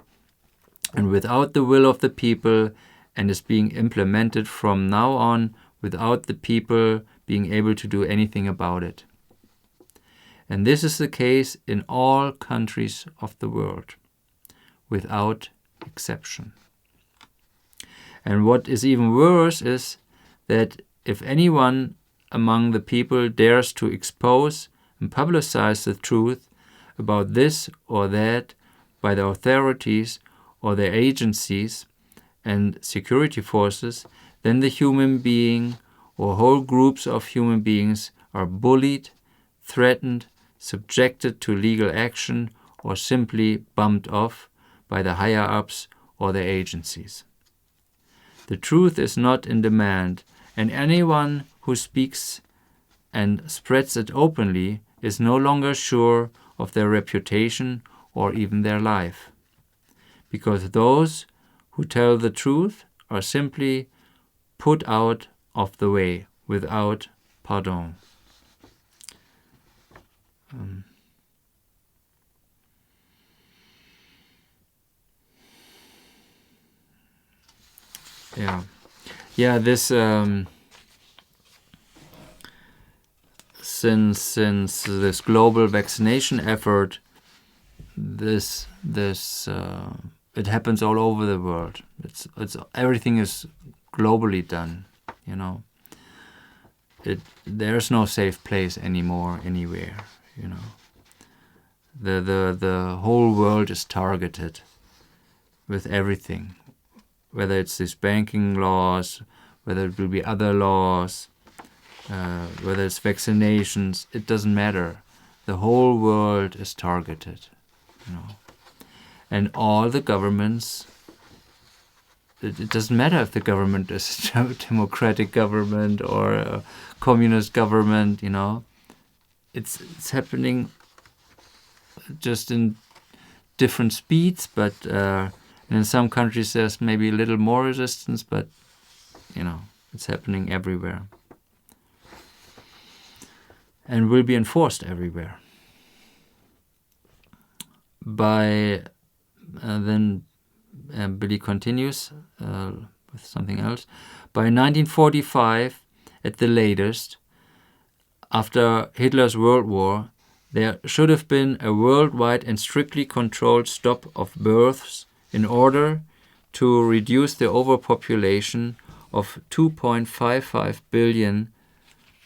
and without the will of the people, and is being implemented from now on without the people being able to do anything about it. And this is the case in all countries of the world, without exception. And what is even worse is that if anyone among the people dares to expose and publicize the truth about this or that by the authorities or their agencies and security forces, then the human being or whole groups of human beings are bullied, threatened, subjected to legal action, or simply bumped off by the higher-ups or their agencies. The truth is not in demand, and anyone who speaks and spreads it openly is no longer sure of their reputation or even their life, because those who tell the truth are simply put out of the way without pardon. Yeah. This since this global vaccination effort, this it happens all over the world. It's everything is globally done. You know. There's no safe place anymore anywhere. You know. The whole world is targeted with everything, whether it's these banking laws, whether it will be other laws, whether it's vaccinations. It doesn't matter. The whole world is targeted. You know. And all the governments, it doesn't matter if the government is a democratic government or a communist government, you know. It's happening just in different speeds, but in some countries there's maybe a little more resistance, but, you know, it's happening everywhere. And will be enforced everywhere. Then Billy continues with something else. By 1945, at the latest, after Hitler's World War, there should have been a worldwide and strictly controlled stop of births in order to reduce the overpopulation of 2.55 billion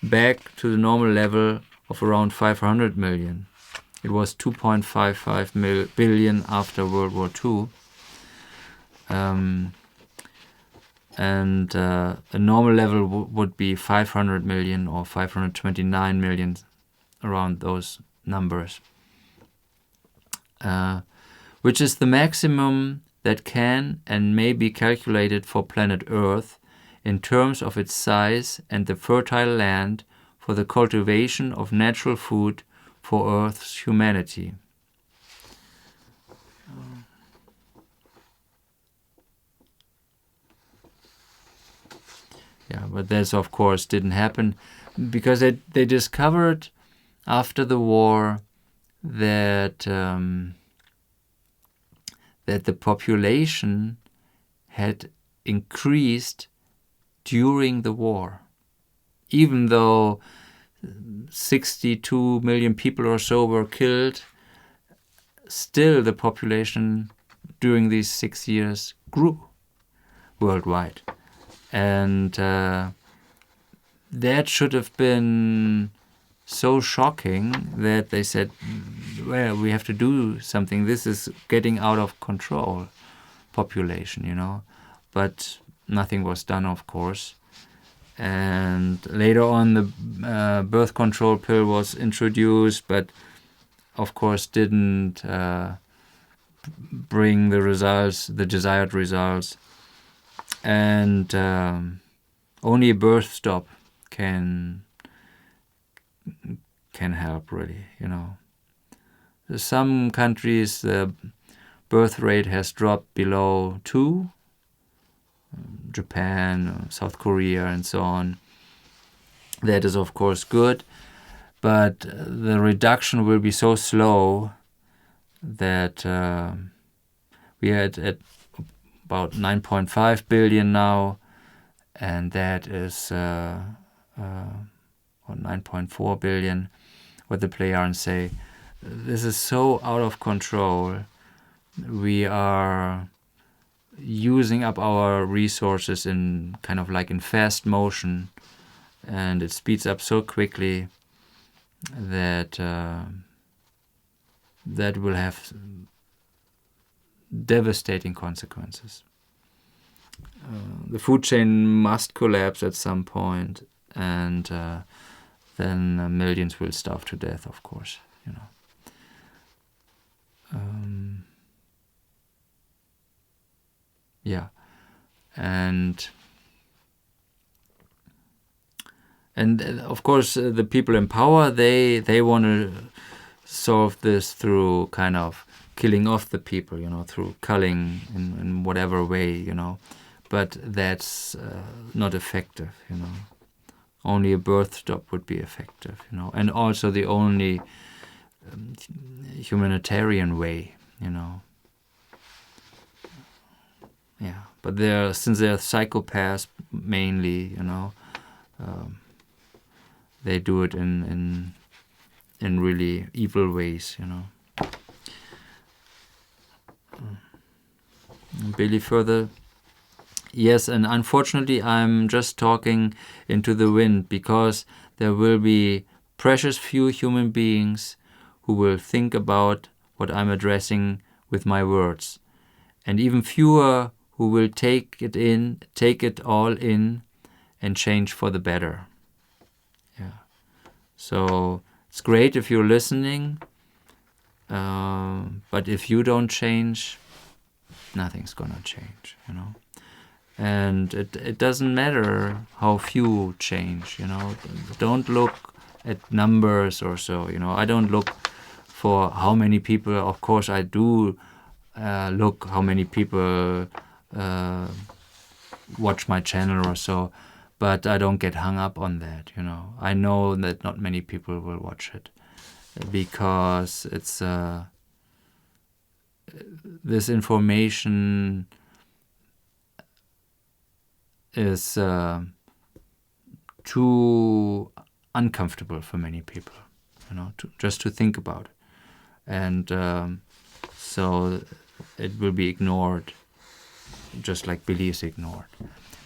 back to the normal level of around 500 million. It was 2.55 billion after World War II. And a normal level would be 500 million or 529 million, around those numbers, which is the maximum that can and may be calculated for planet Earth in terms of its size and the fertile land for the cultivation of natural food for Earth's humanity. Yeah, but this, of course, didn't happen because they discovered after the war that that the population had increased during the war. Even though 62 million people or so were killed, still the population during these 6 years grew worldwide. And that should have been so shocking that they said, well, we have to do something. This is getting out of control, population, you know. But nothing was done, of course. And later on, the birth control pill was introduced, but of course didn't bring the results, the desired results. And only a birth stop can help, really, you know. Some countries, the birth rate has dropped below 2, Japan, South Korea, and so on. That is, of course, good, but the reduction will be so slow that we are at about 9.5 billion now, and that is or 9.4 billion, what the Plejadians say. This is so out of control. We are using up our resources in kind of like in fast motion, and it speeds up so quickly that that will have devastating consequences. The food chain must collapse at some point, and then millions will starve to death, of course, you know. Yeah, and of course the people in power, they want to solve this through kind of killing off the people, you know, through culling in whatever way, you know. But that's not effective, you know. Only a birth stop would be effective, you know. And also the only humanitarian way, you know. Yeah, but since they're psychopaths mainly, you know, they do it in really evil ways, you know. Billy further, yes, and unfortunately I'm just talking into the wind, because there will be precious few human beings who will think about what I'm addressing with my words, and even fewer who will take it all in, and change for the better. Yeah. So it's great if you're listening, but if you don't change, nothing's gonna change, you know. And it doesn't matter how few change, you know. Don't look at numbers or so, you know. I don't look for how many people. Of course I do look how many people watch my channel or so, but I don't get hung up on that, you know. I know that not many people will watch it, because it's this information is too uncomfortable for many people, you know, just to think about it. And so it will be ignored, just like Billy is ignored.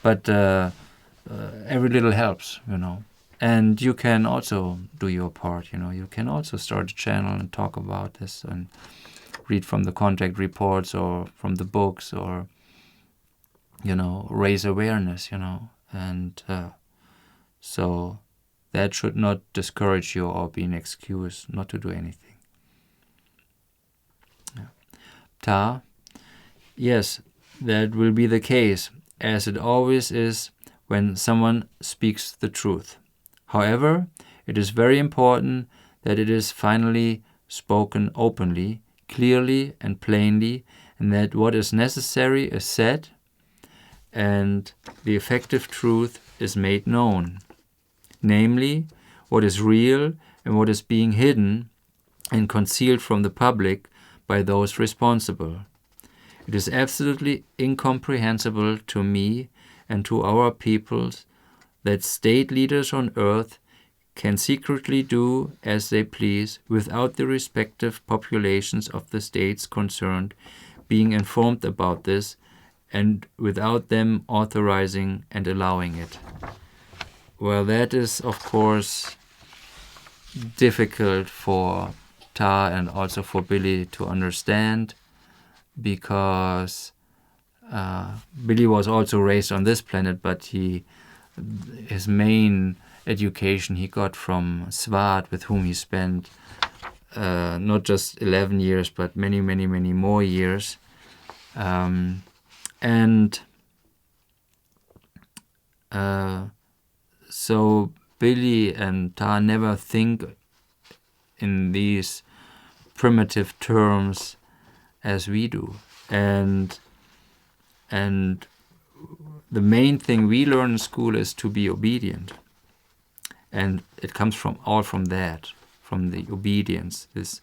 But every little helps, you know. And you can also do your part, you know. You can also start a channel and talk about this and read from the contact reports or from the books, or, you know, raise awareness, you know. And so that should not discourage you or be an excuse not to do anything. Yeah. Ta, yes, that will be the case, as it always is when someone speaks the truth. However, it is very important that it is finally spoken openly, clearly and plainly, and that what is necessary is said, and the effective truth is made known. Namely, what is real and what is being hidden and concealed from the public by those responsible. It is absolutely incomprehensible to me and to our peoples that state leaders on earth can secretly do as they please without the respective populations of the states concerned being informed about this, and without them authorizing and allowing it. Well, that is, of course, difficult for Ta and also for Billy to understand, because Billy was also raised on this planet, but his main education he got from Swat, with whom he spent not just 11 years, but many, many, many more years. So Billy and Ta never think in these primitive terms as we do. And the main thing we learn in school is to be obedient. And it comes from that, from the obedience, this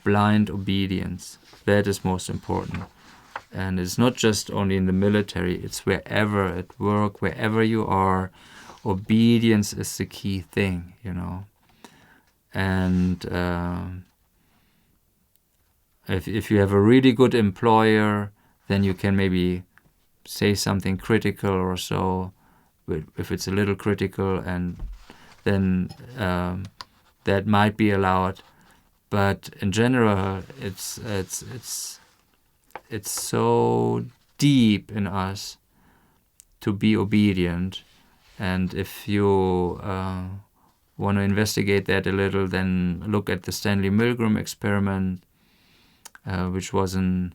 blind obedience. That is most important. And it's not just only in the military, it's wherever, at work, wherever you are. Obedience is the key thing, you know. And if you have a really good employer, then you can maybe say something critical or so, if it's a little critical, and then that might be allowed. But in general, it's so deep in us to be obedient. And if you want to investigate that a little, then look at the Stanley Milgram experiment, which was an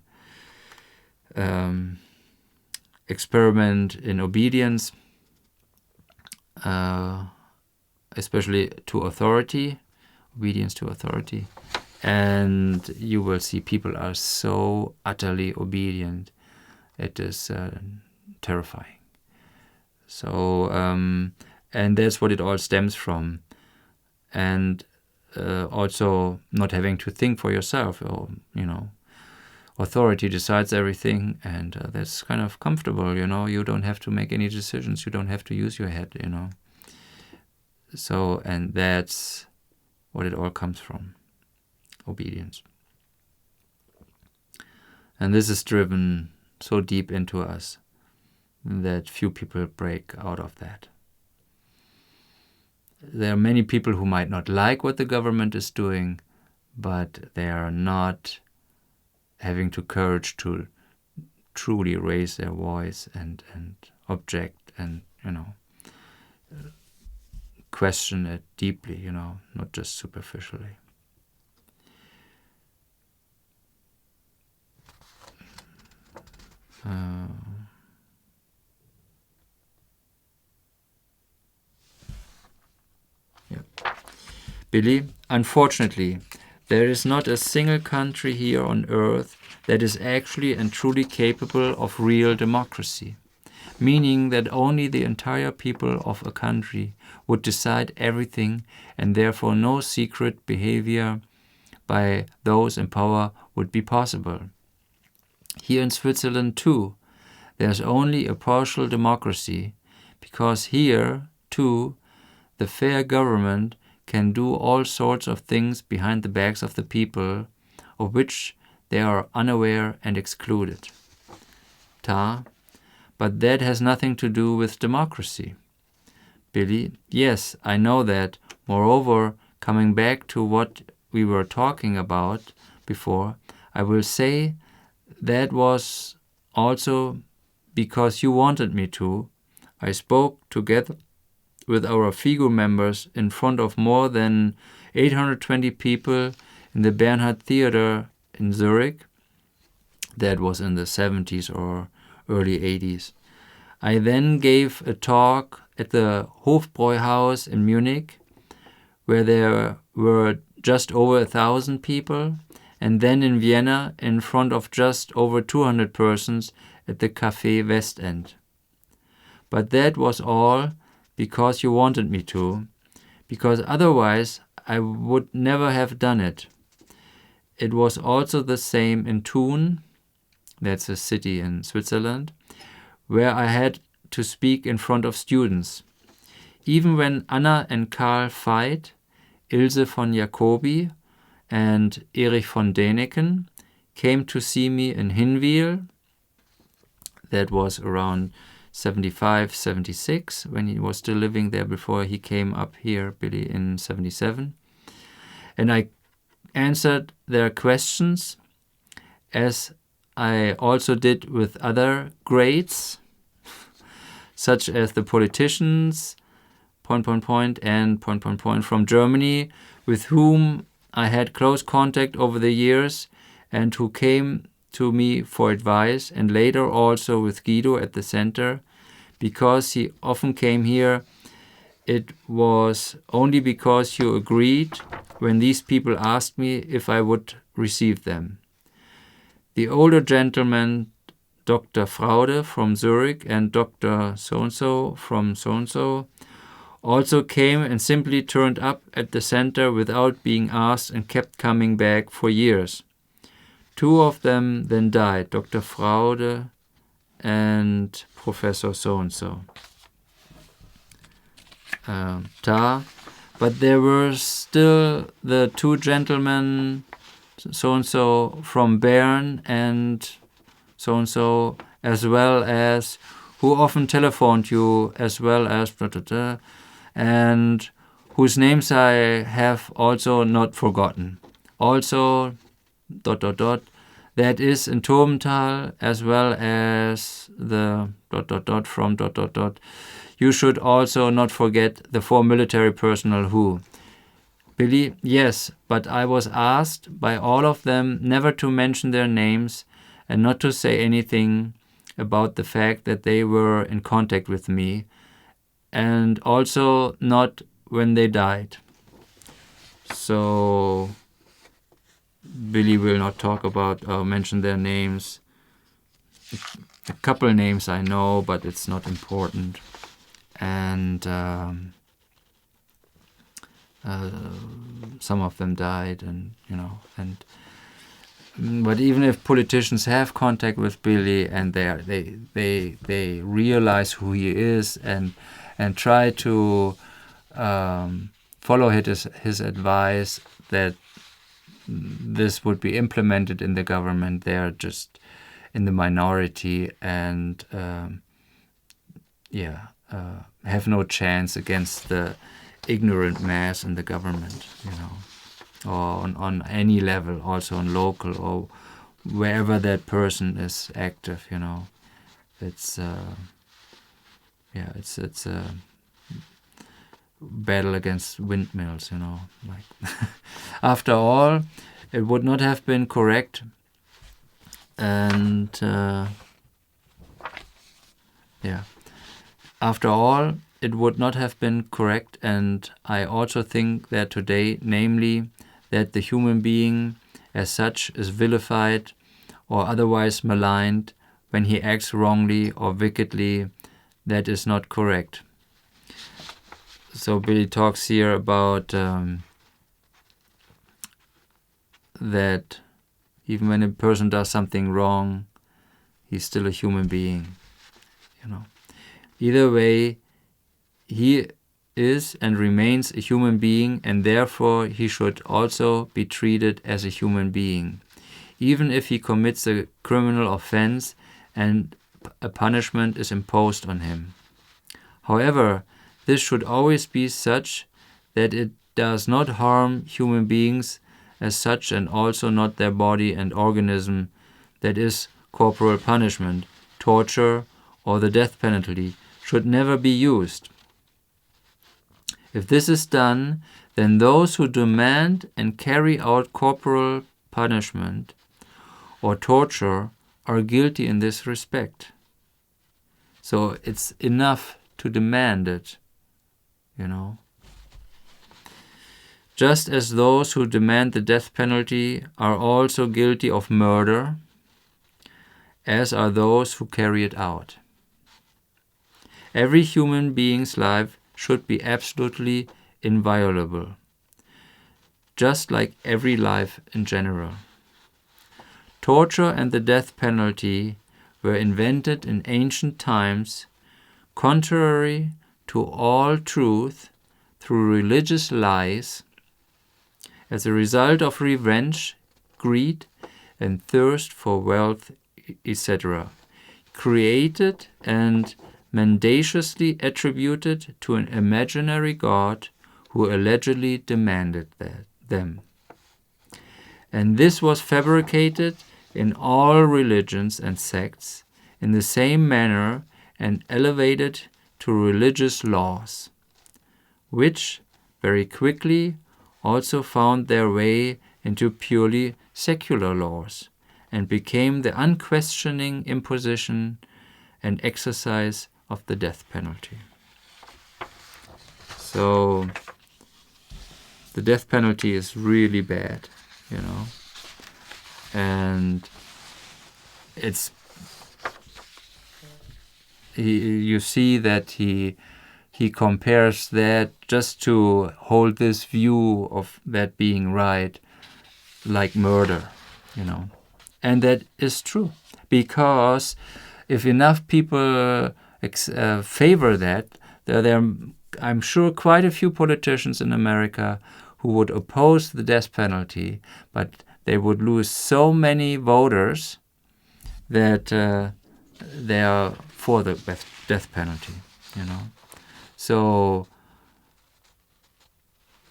experiment in obedience, especially to authority, obedience to authority. And you will see people are so utterly obedient. It is terrifying. So, and that's what it all stems from. And also not having to think for yourself, or authority decides everything, and that's kind of comfortable. You don't have to make any decisions. You don't have to use your head. So, and that's what it all comes from: obedience. And this is driven so deep into us that few people break out of that. There are many people who might not like what the government is doing, but they are not having the courage to truly raise their voice and object and, question it deeply, not just superficially. Billy, unfortunately, there is not a single country here on earth that is actually and truly capable of real democracy, meaning that only the entire people of a country would decide everything, and therefore no secret behavior by those in power would be possible. Here in Switzerland too, there's only a partial democracy, because here too the fair government can do all sorts of things behind the backs of the people, of which they are unaware and excluded. But that has nothing to do with democracy. Billy, yes, I know that. Moreover, coming back to what we were talking about before, I will say that was also because you wanted me to. I spoke together with our FIGO members in front of more than 820 people in the Bernhard Theater in Zurich. That was in the 70s or early 80s. I then gave a talk at the Hofbräuhaus in Munich, where there were just over 1,000 people, and then in Vienna in front of just over 200 persons at the Café Westend. But that was all because you wanted me to, because otherwise I would never have done it. It was also the same in Thun, that's a city in Switzerland, where I had to speak in front of students. Even when Anna and Karl Veit, Ilse von Jacobi, and Erich von Däniken came to see me in Hinwil, that was around 75, 76, when he was still living there before he came up here, Billy, in 77. And I answered their questions, as I also did with other greats, such as the politicians, ... and ... from Germany, with whom I had close contact over the years and who came to me for advice, and later also with Guido at the center. Because he often came here, it was only because you agreed when these people asked me if I would receive them. The older gentleman, Dr. Fraude from Zurich and Dr. So-and-so from so-and-so, also came and simply turned up at the center without being asked and kept coming back for years. 2 of them then died, Dr. Fraude and Professor so-and-so. But there were still the 2 gentlemen, so-and-so from Bern and so-and-so, as well as who often telephoned you, as well as and whose names I have also not forgotten. Also, ... that is in Turmtal, as well as the ... from ... You should also not forget the 4 military personnel who. Billy, yes, but I was asked by all of them never to mention their names and not to say anything about the fact that they were in contact with me, and also not when they died. So Billy will not talk about or mention their names. A couple names I know, but it's not important. And some of them died, and but even if politicians have contact with Billy and they realize who he is and try to follow his advice that this would be implemented in the government, they are just in the minority and have no chance against the ignorant mass in the government, or on any level, also on local or wherever that person is active, It's it's a battle against windmills, like after all, it would not have been correct, and after all, it would not have been correct, and I also think that today, namely, that the human being as such is vilified or otherwise maligned when he acts wrongly or wickedly, that is not correct. So Billy talks here about that even when a person does something wrong, he's still a human being, Either way, he is and remains a human being, and therefore he should also be treated as a human being, even if he commits a criminal offense and a punishment is imposed on him. However, this should always be such that it does not harm human beings as such, and also not their body and organism, that is, corporal punishment, torture, or the death penalty should never be used. If this is done, then those who demand and carry out corporal punishment or torture are guilty in this respect. So it's enough to demand it, Just as those who demand the death penalty are also guilty of murder, as are those who carry it out. Every human being's life should be absolutely inviolable, just like every life in general. Torture and the death penalty were invented in ancient times, contrary to all truth, through religious lies, as a result of revenge, greed, and thirst for wealth, etc., created and mendaciously attributed to an imaginary God who allegedly demanded them. And this was fabricated in all religions and sects in the same manner and elevated to religious laws, which very quickly also found their way into purely secular laws and became the unquestioning imposition and exercise of the death penalty. So the death penalty is really bad, and you see that he compares that just to hold this view of that being right, like murder, and that is true, because if enough people favor that, there are, I'm sure, quite a few politicians in America who would oppose the death penalty, but they would lose so many voters that they are for the death penalty, So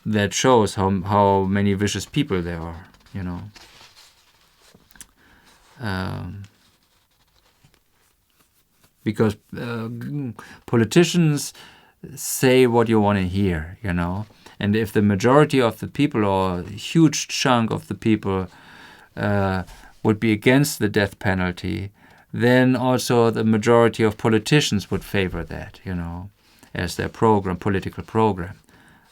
that shows how many vicious people there are, Because politicians say what you want to hear, And if the majority of the people, or a huge chunk of the people, would be against the death penalty, then also the majority of politicians would favor that, as their political program.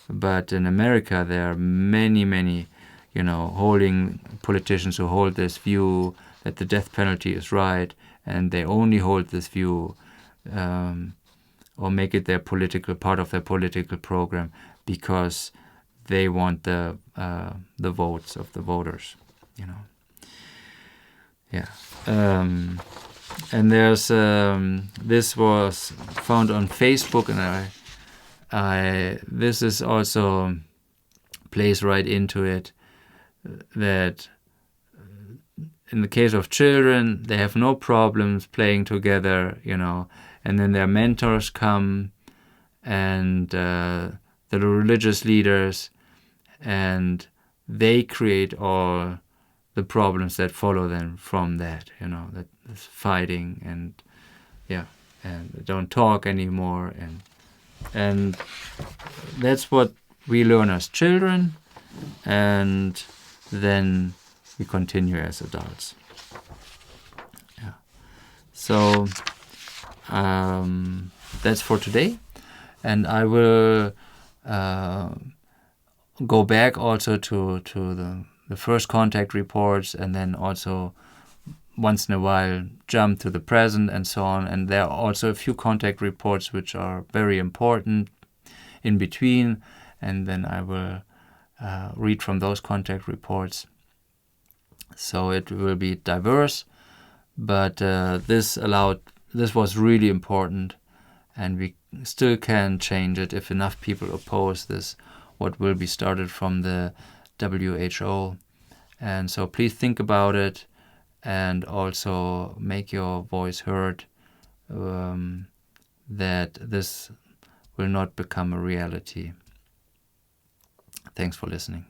But in America, there are many, holding politicians who hold this view that the death penalty is right, and they only hold this view or make it part of their political program because they want the votes of the voters, Yeah. And there's this was found on Facebook, and this is also plays right into it, that in the case of children, they have no problems playing together, and then their mentors come, and the religious leaders, and they create all the problems that follow then from that, that is fighting, and they don't talk anymore, and that's what we learn as children, and then we continue as adults. Yeah. So that's for today, and I will go back also to the first contact reports, and then also once in a while jump to the present and so on. And there are also a few contact reports which are very important in between, and then I will read from those contact reports. So it will be diverse, but this was really important, and we still can change it if enough people oppose this, what will be started from the WHO. And so please think about it, and also make your voice heard, that this will not become a reality. Thanks for listening.